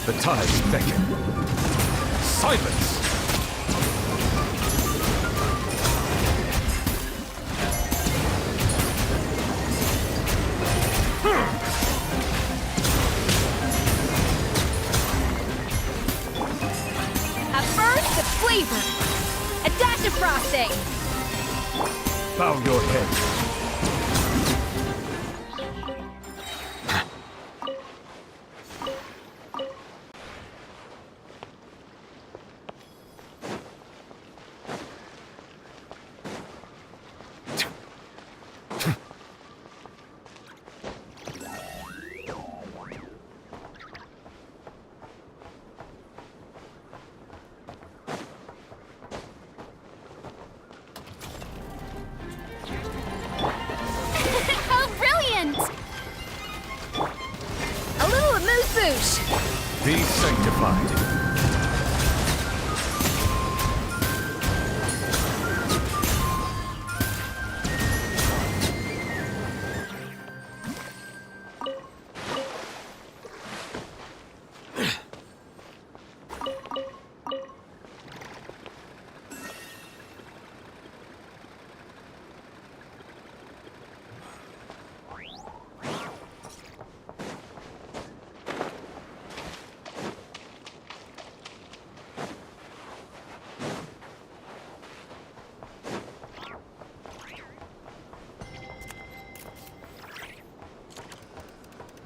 S5: The tides beckon. Silence!
S8: A burst of flavor. A dash of frosting.
S5: Bow your head.
S2: How brilliant!
S8: A little amuse-bouche.
S5: Be sanctified.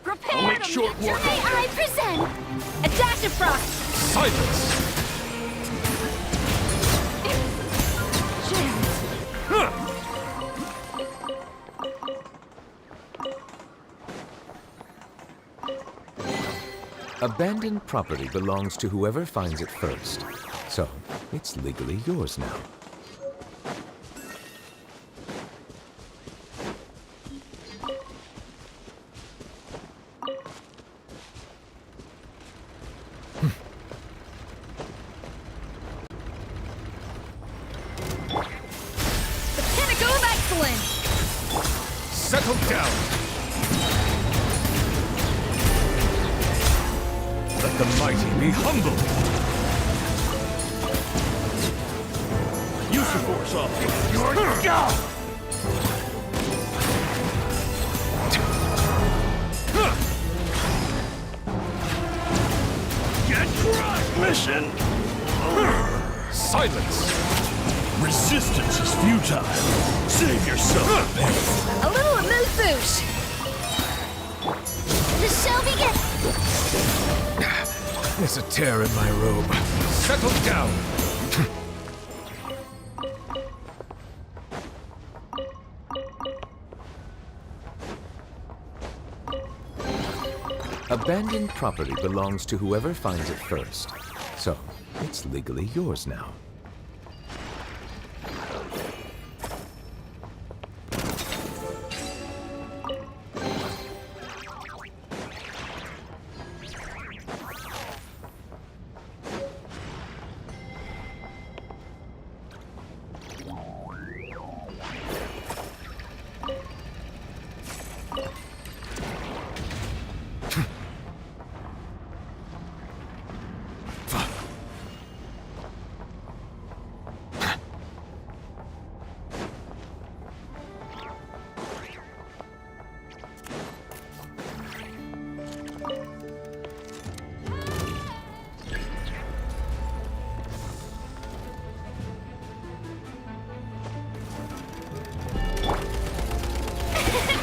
S2: Prepare
S5: I'll make
S2: to
S5: short
S2: meet your-
S5: work.
S2: May I present?
S8: A dash of frost.
S5: Silence! Abandoned property belongs to whoever finds it first. So, it's legally yours now.
S8: The pinnacle of excellence.
S5: Settle down! Let the mighty be humble! Use your force off! Your job! Get
S9: mission!
S5: Silence!
S9: Resistance is futile. Save yourself the pain.
S8: A little amuse-bouche!
S2: The show begins!
S5: There's a tear in my robe. Settle down! Abandoned property belongs to whoever finds it first. So, it's legally yours now.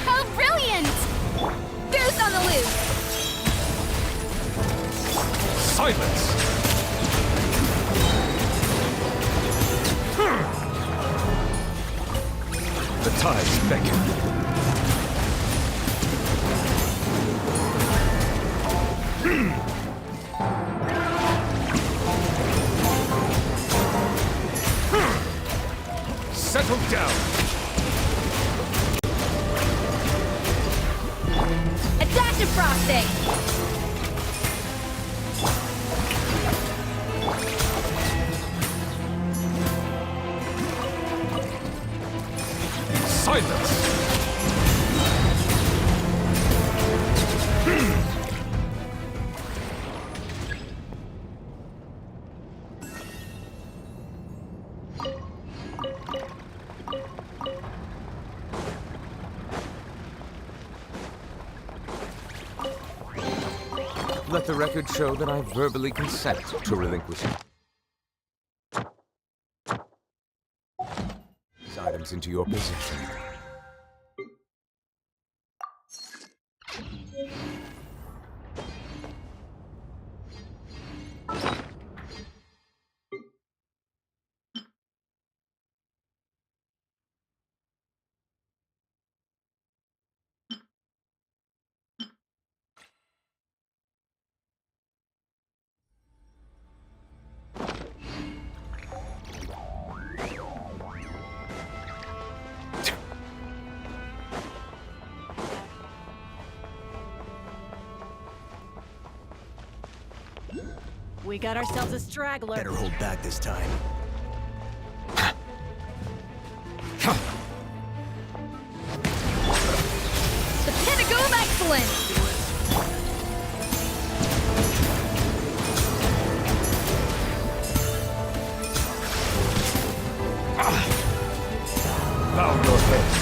S8: How brilliant! Goose on the loose!
S5: Silence! The tides beckon. Settle down!
S8: A dash of frosting!
S5: Silence! Let the record show that I verbally consent to relinquish these items into your possession.
S8: We got ourselves a straggler.
S9: Better hold back this time.
S8: The pinnacle of excellence!
S5: Bow your head.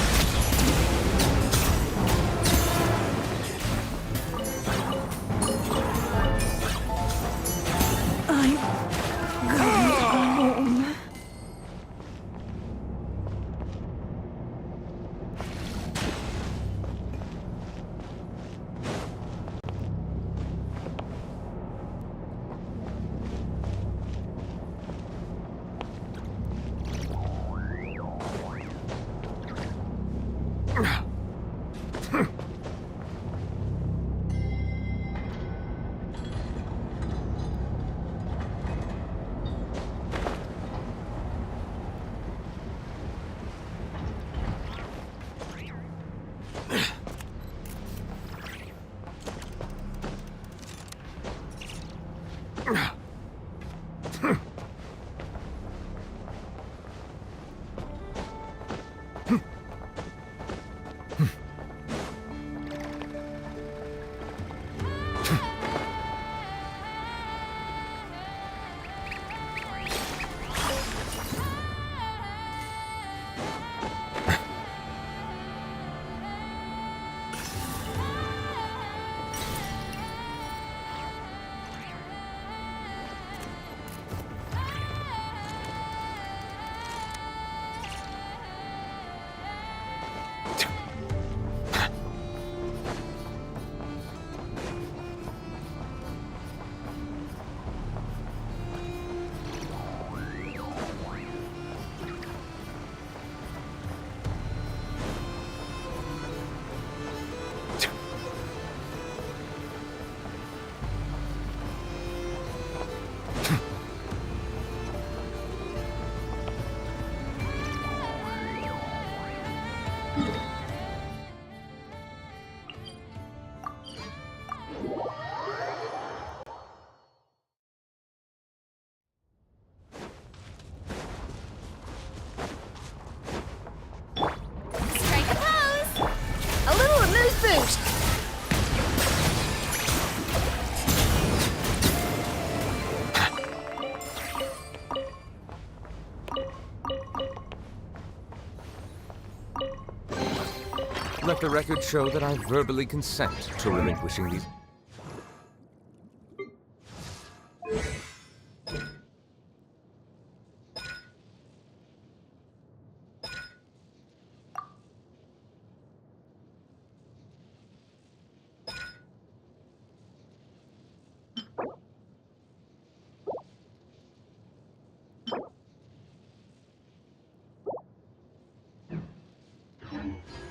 S5: Let the record show that I verbally consent to relinquishing these.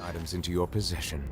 S5: Items into your possession.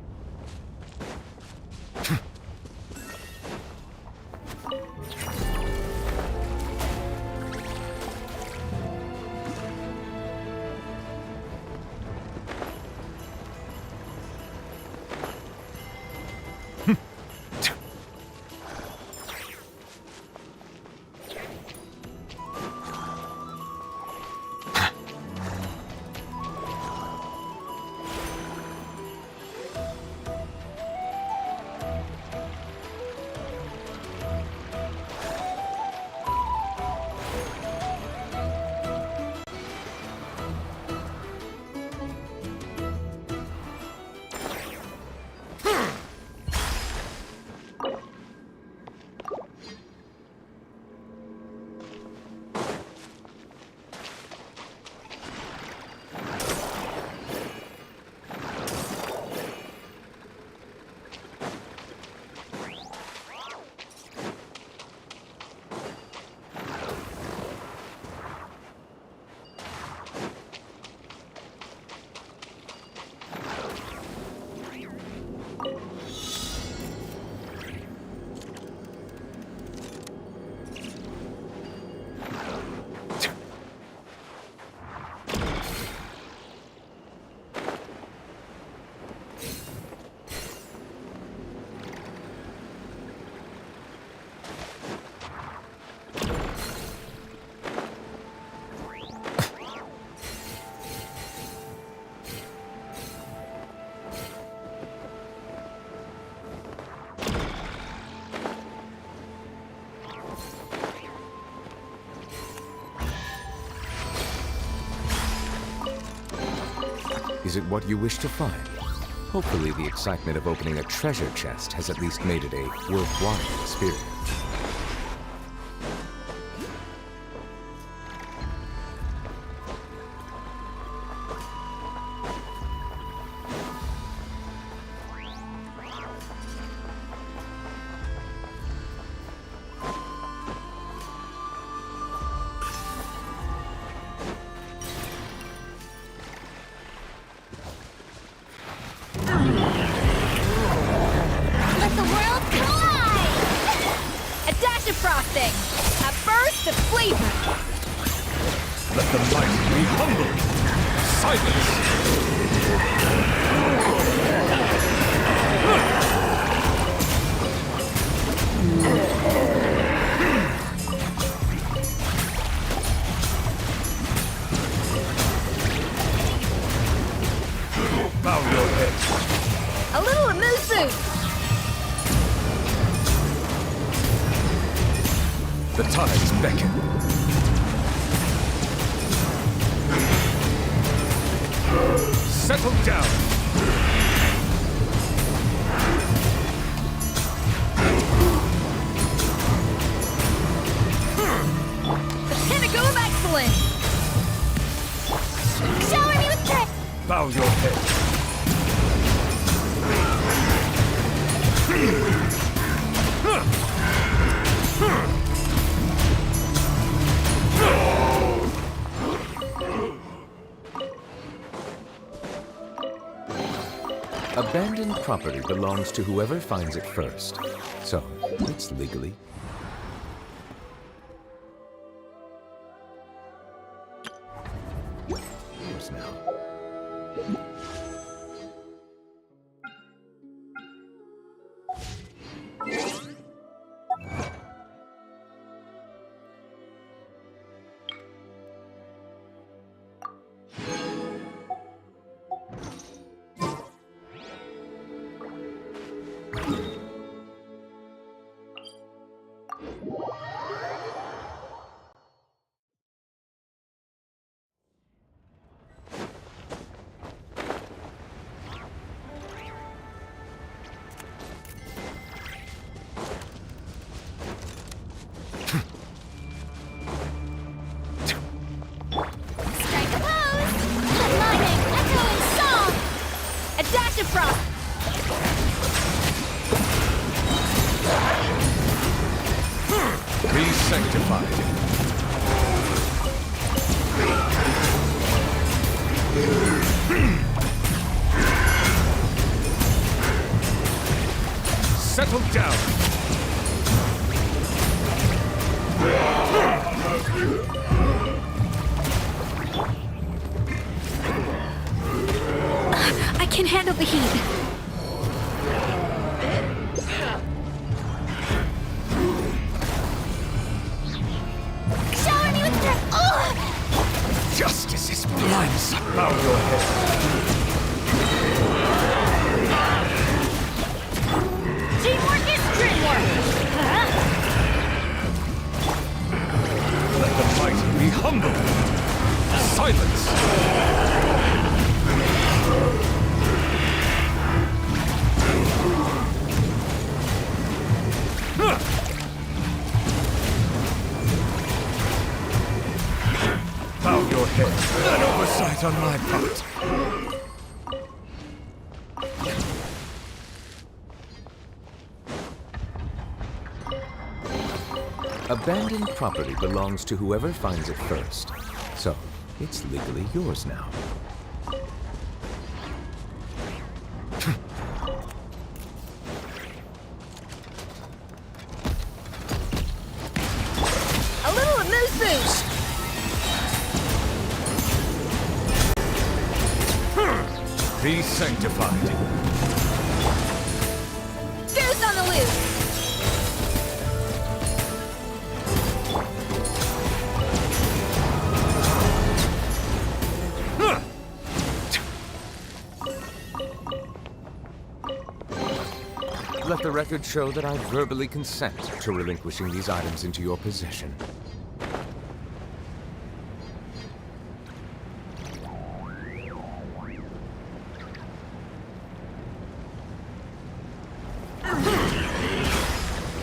S5: Is it what you wish to find? Hopefully the excitement of opening a treasure chest has at least made it a worthwhile experience.
S8: Let the world collide! A dash of frosting! A burst of flavor!
S9: Let the mighty be humbled! Bow your head.
S8: A little amuse boost!
S9: The tides beckon. Settle down.
S8: The pinnacle of excellence! Shower me with praise!
S9: Bow your head.
S5: Abandoned property belongs to whoever finds it first. So, it's legally. Yours now.
S9: Settle down.
S8: I can handle the heat.
S2: Shower me with your... Oh!
S9: Justice is blind. Bow your head.
S8: Teamwork is dreamwork!
S9: Let the mighty be humble. Silence. Bow your head. An oversight on my part.
S5: Abandoned property belongs to whoever finds it first. So, it's legally yours now.
S8: A little amuse-bouche!
S9: Be sanctified.
S8: Goose on the loose!
S5: Let the record show that I verbally consent to relinquishing these items into your possession.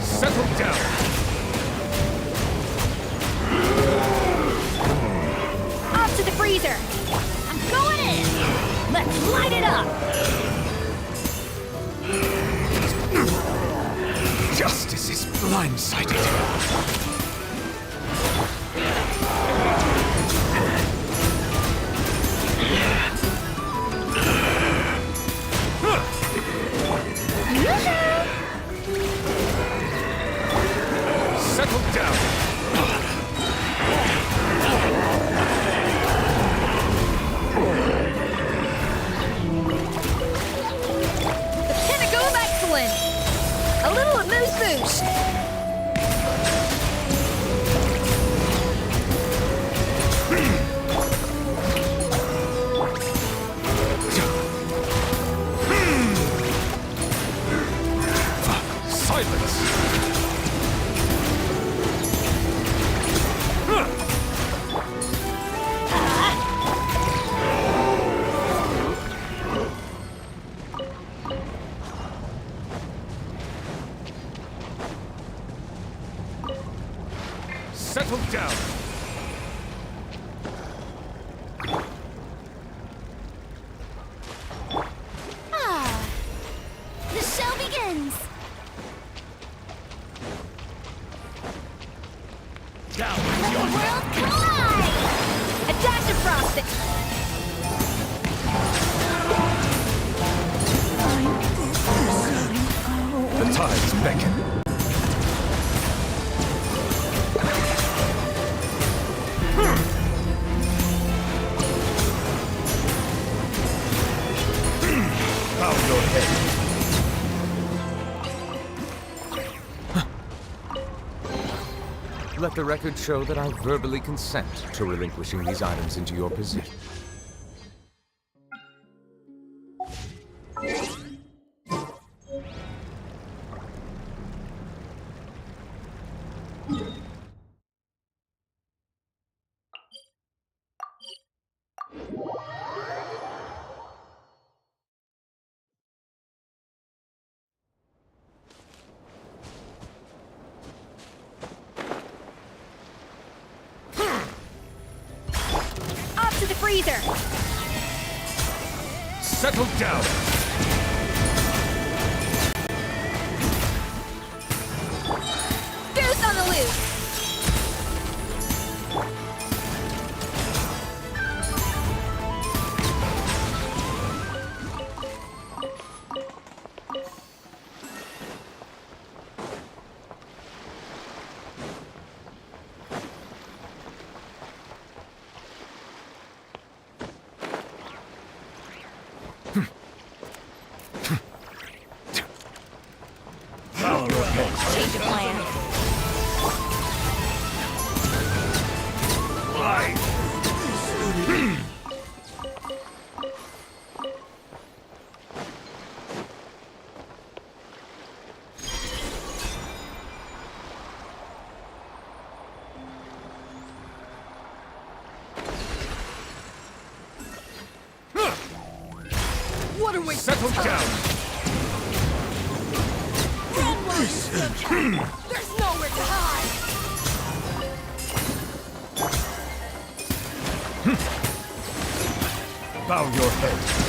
S9: Settle down.
S8: Off to the freezer! I'm going in! Let's light it up!
S9: Justice is blindsided. Settle down.
S8: The pinnacle of excellence! A little amuse-bouche!
S9: Silence. Settle down.
S2: Ah, the show begins.
S9: Down.
S2: Let the world collide!
S8: A dash of frosting!
S9: The tides beckon. Bow your head.
S5: Let the record show that I verbally consent to relinquishing these items into your possession.
S8: Off to the freezer!
S9: Settle down.
S8: Goose on the loose! Another waste
S9: Settle
S8: of time.
S9: down.
S8: Run while you still can. There's nowhere to hide.
S9: Bow your head.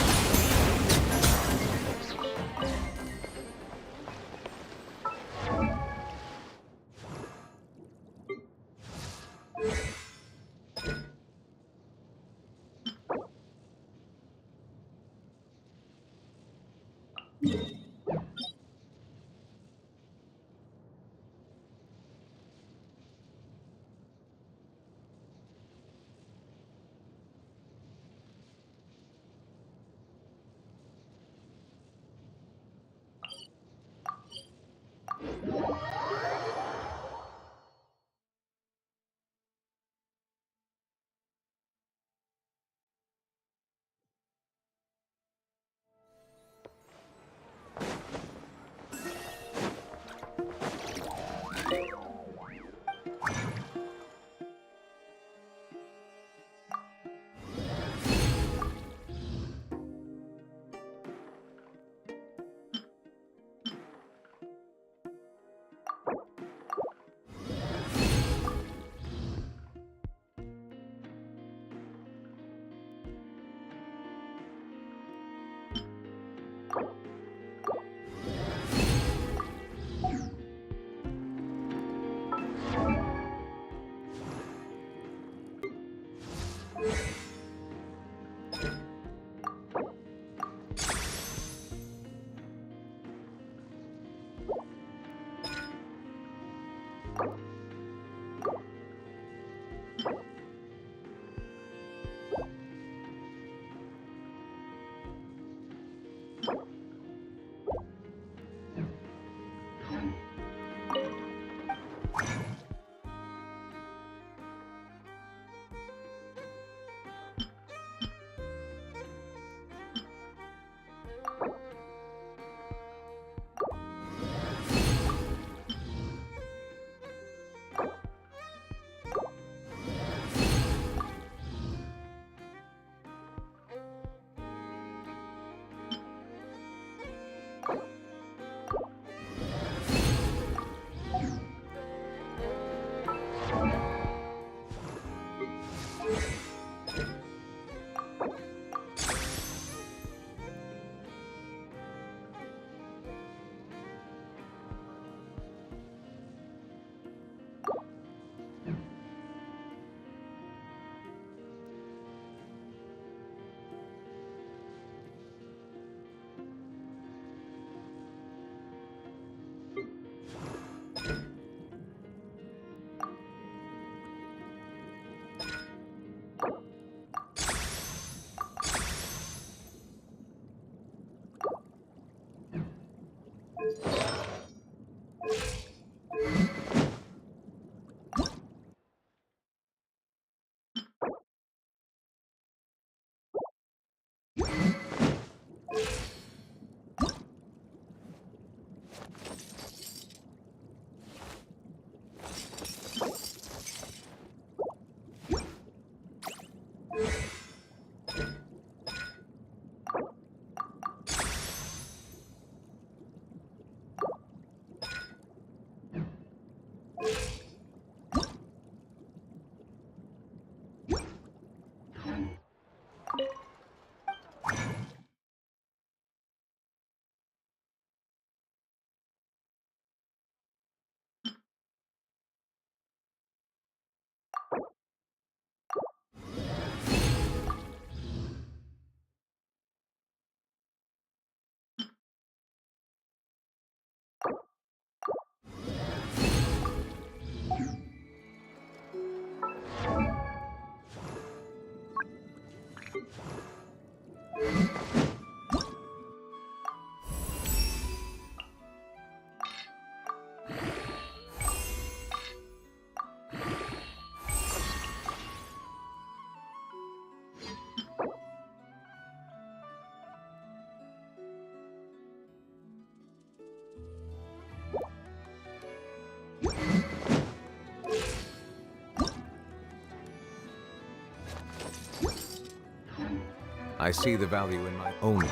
S5: I see the value in my own work.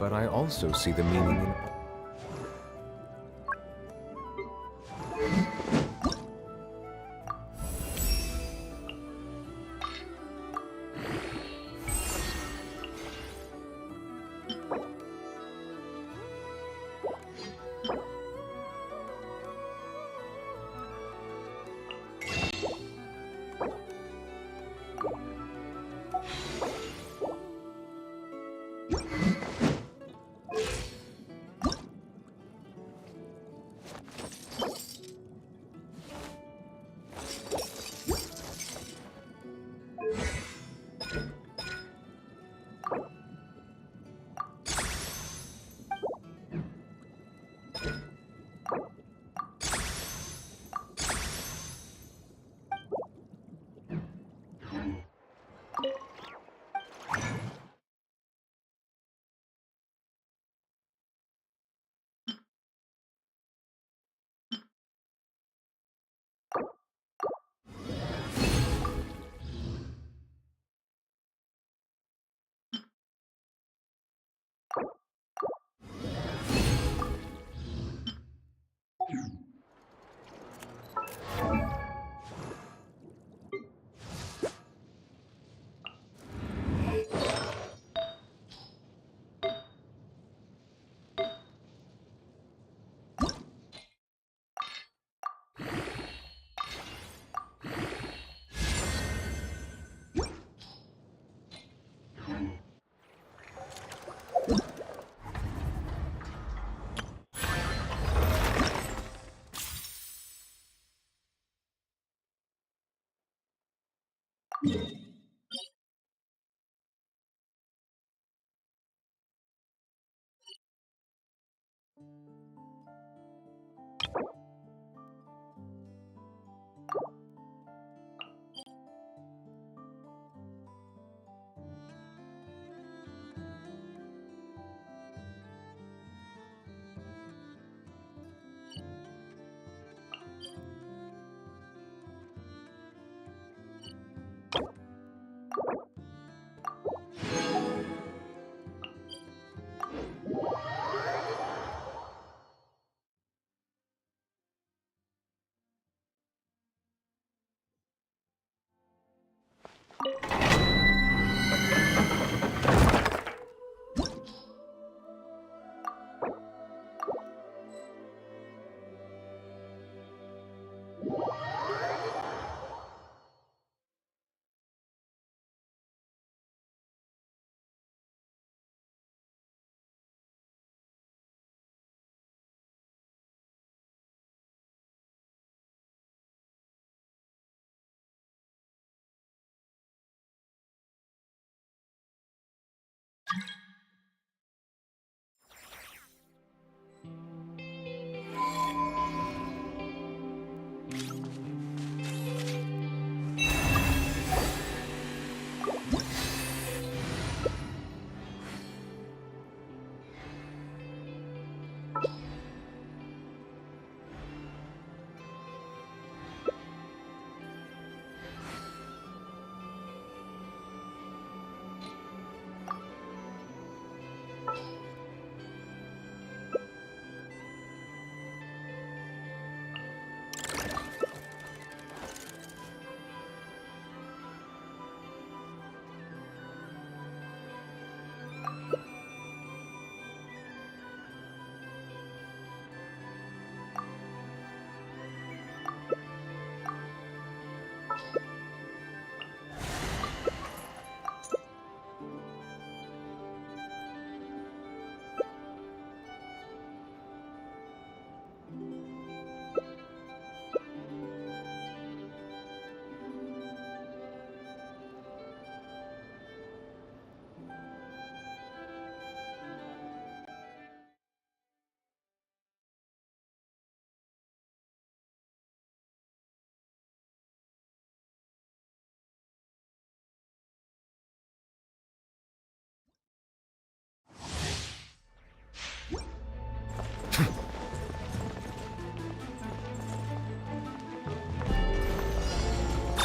S5: but I also see the meaning in...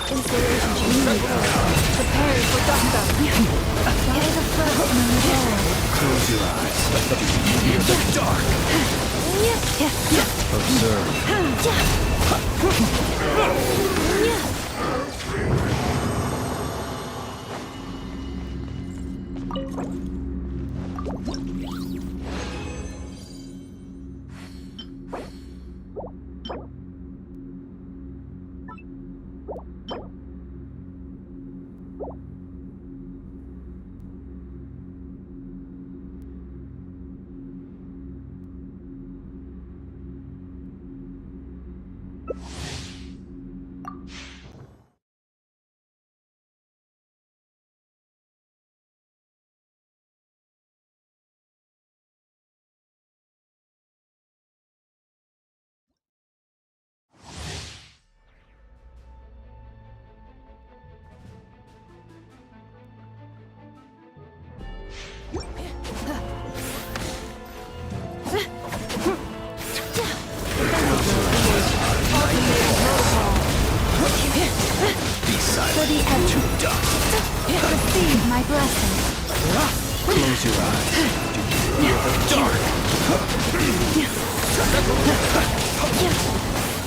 S7: Incineration
S8: Preparing for dust-up.
S1: Follow the footsteps of the world.
S3: Close your eyes. Let the beauty of the dark.
S1: Receive my blessing.
S3: Close your eyes. Do you feel the dark?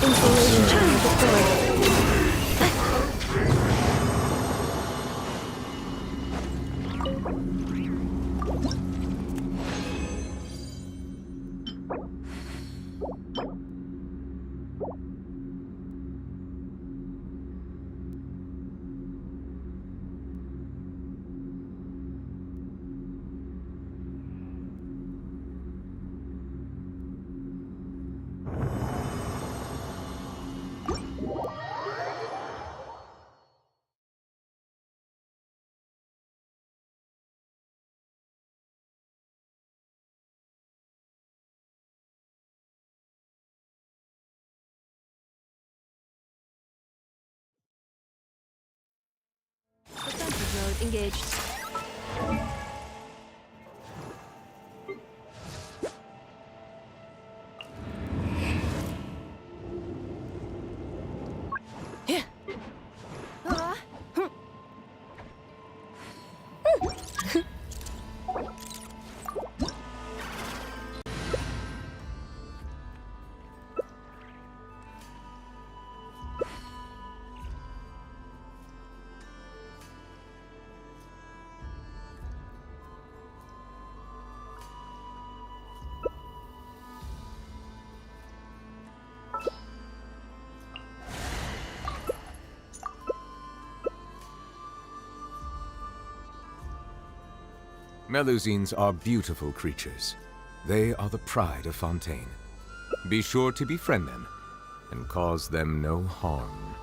S8: Insulation deployed. Defensive mode engaged.
S5: Melusines are beautiful creatures. They are the pride of Fontaine. Be sure to befriend them and cause them no harm.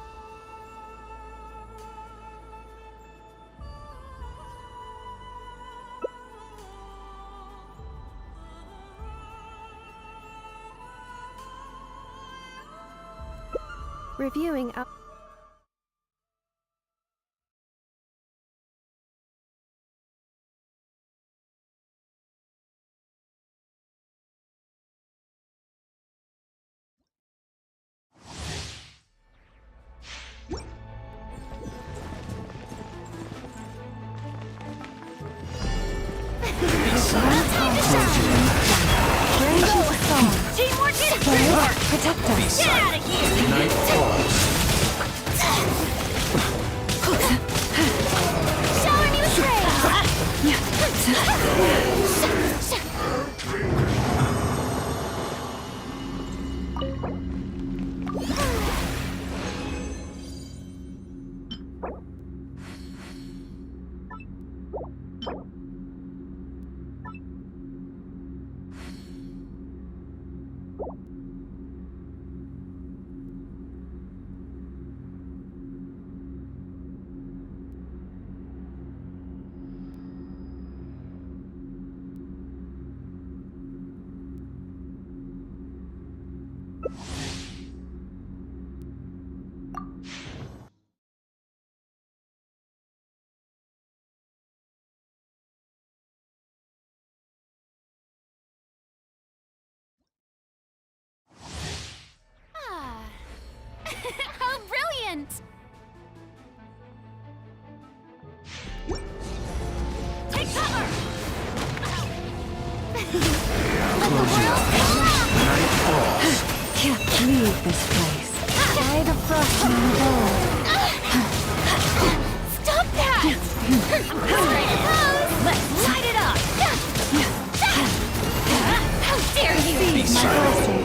S8: Reviewing up.
S1: Teamwork is teamwork! Protect us! Get out of here!
S3: Night falls.
S2: Shower me with
S3: close you up. Night falls.
S1: Can't leave this place. By the frostman
S8: Stop that! Let's light it up! How dare you!
S3: Be silent.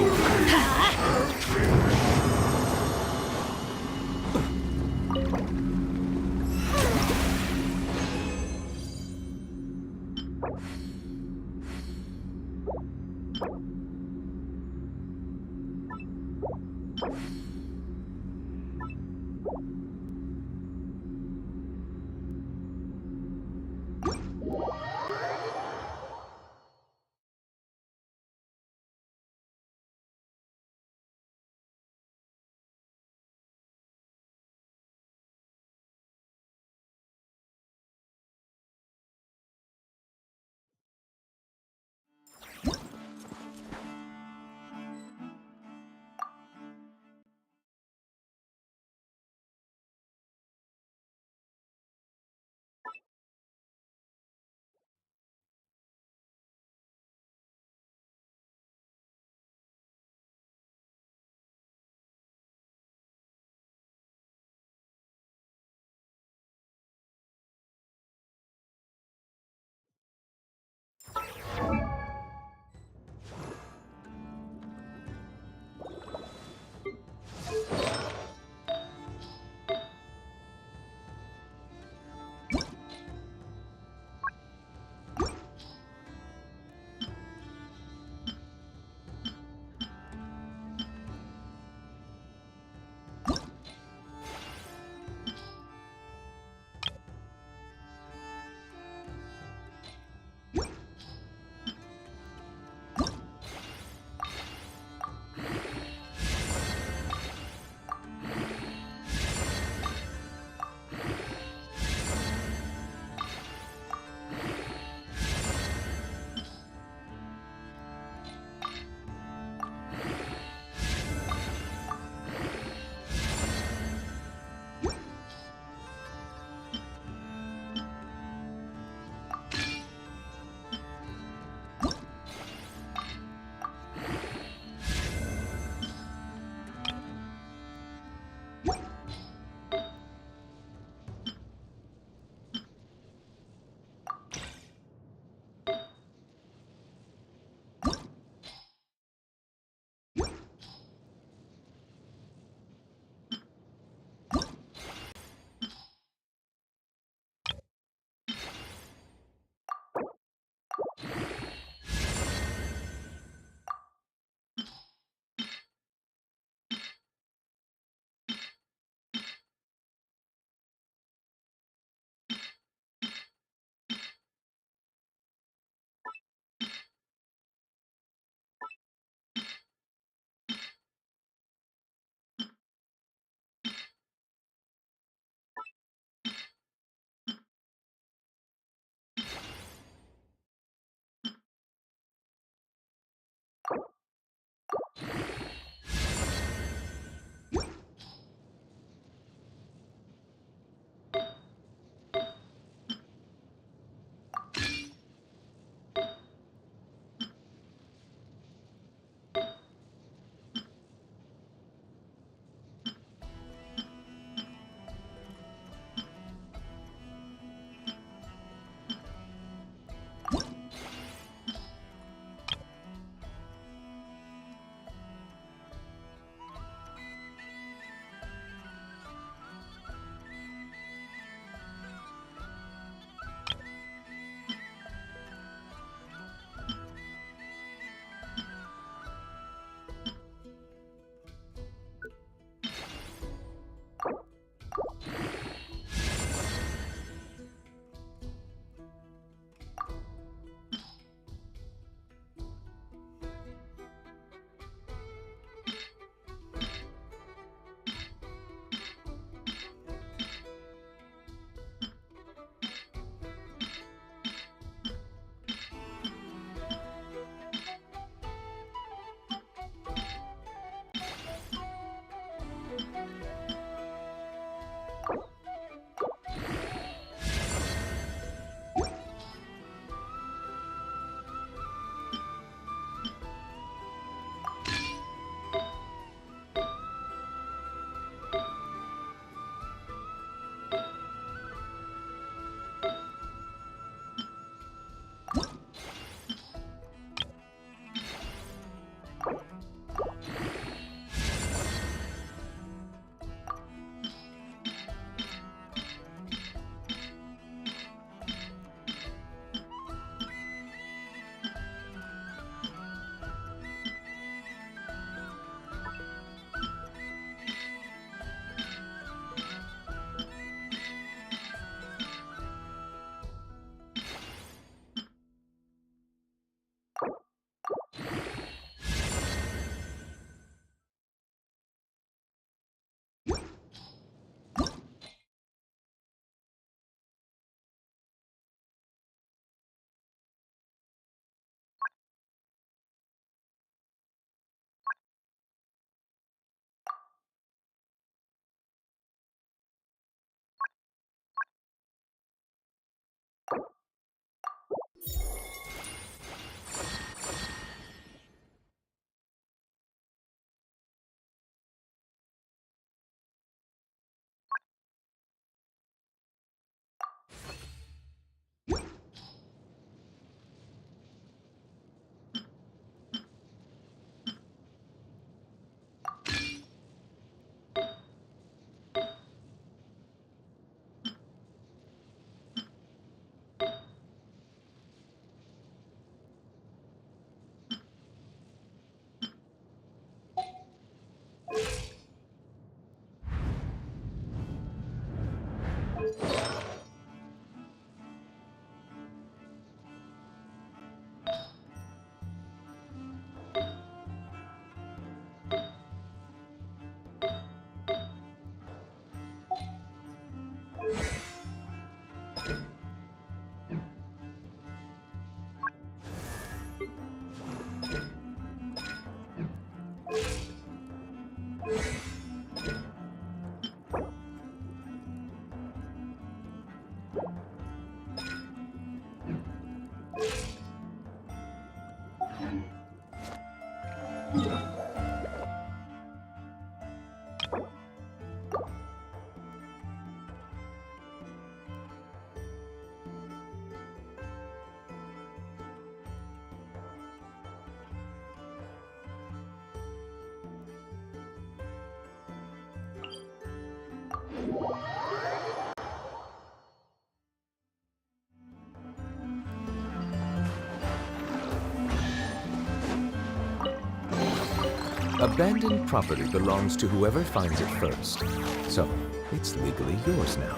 S5: Abandoned property belongs to whoever finds it first, so it's legally yours now.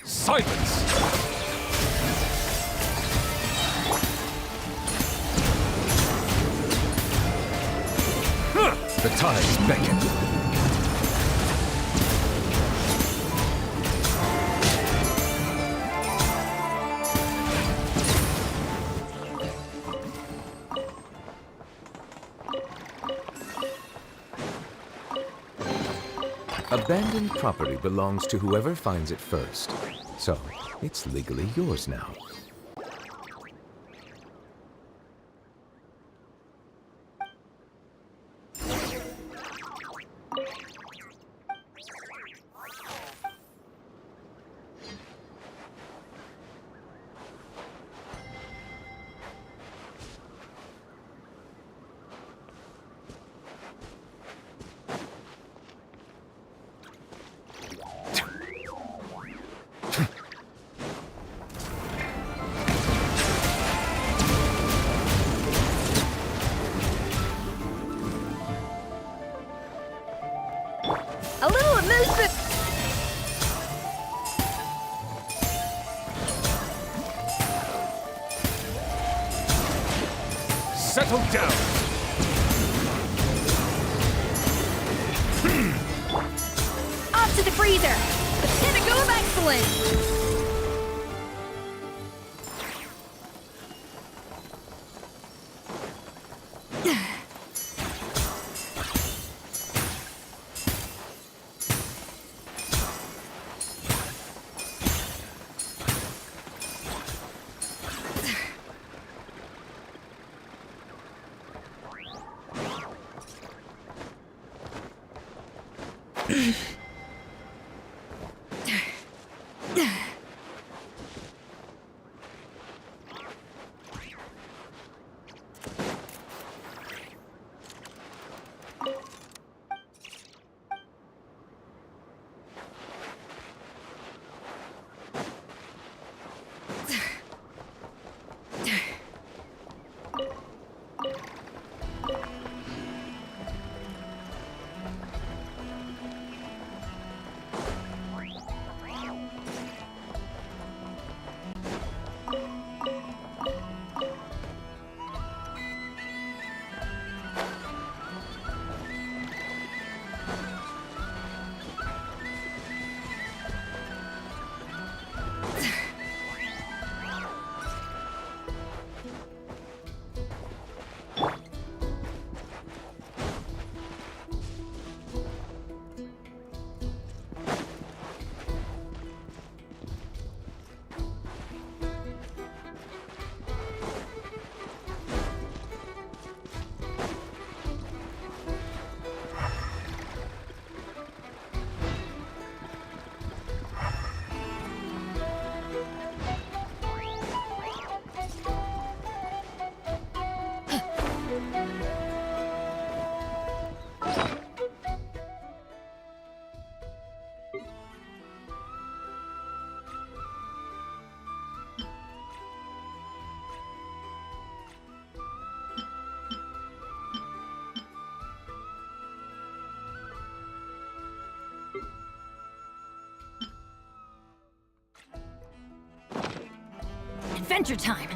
S9: Silence!
S5: The tides beckon. Abandoned property belongs to whoever finds it first, so it's legally yours now.
S8: A little amusement.
S9: Settle down!
S8: Off to the freezer. The pinnacle of excellence. Adventure time!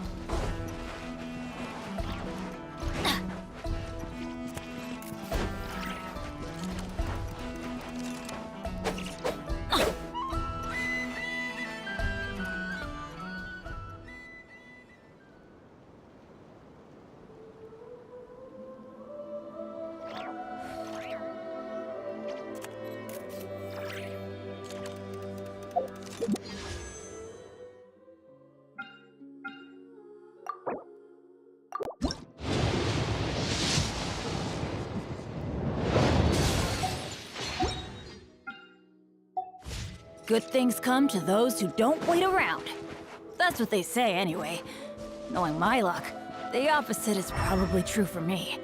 S8: Good things come to those who don't wait around. That's what they say anyway. Knowing my luck, the opposite is probably true for me.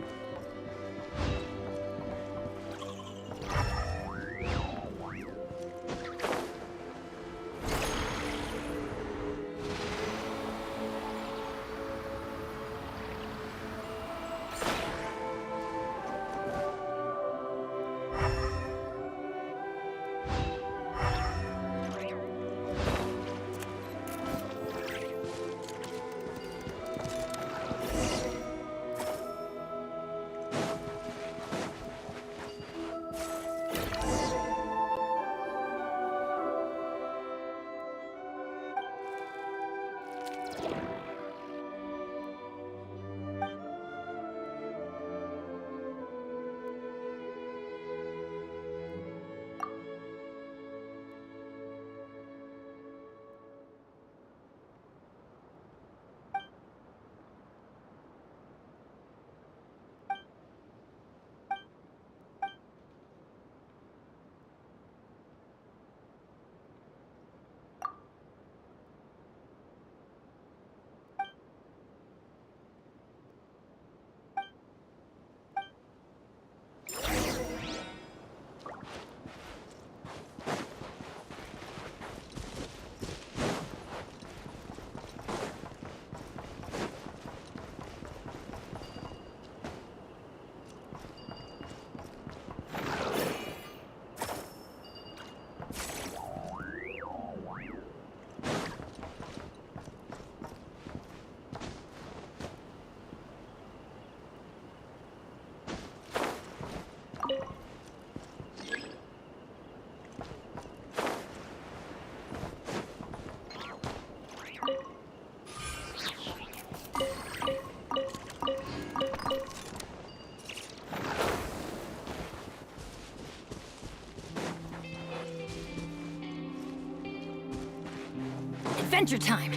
S8: Adventure time!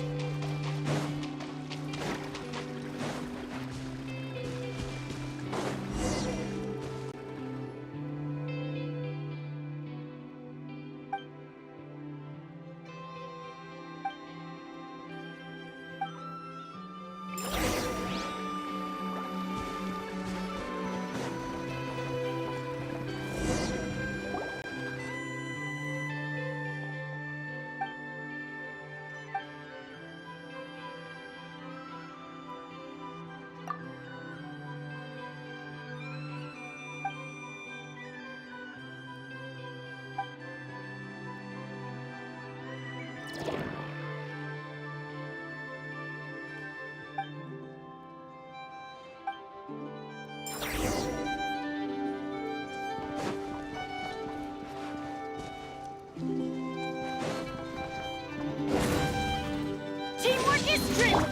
S8: Teamwork is strength!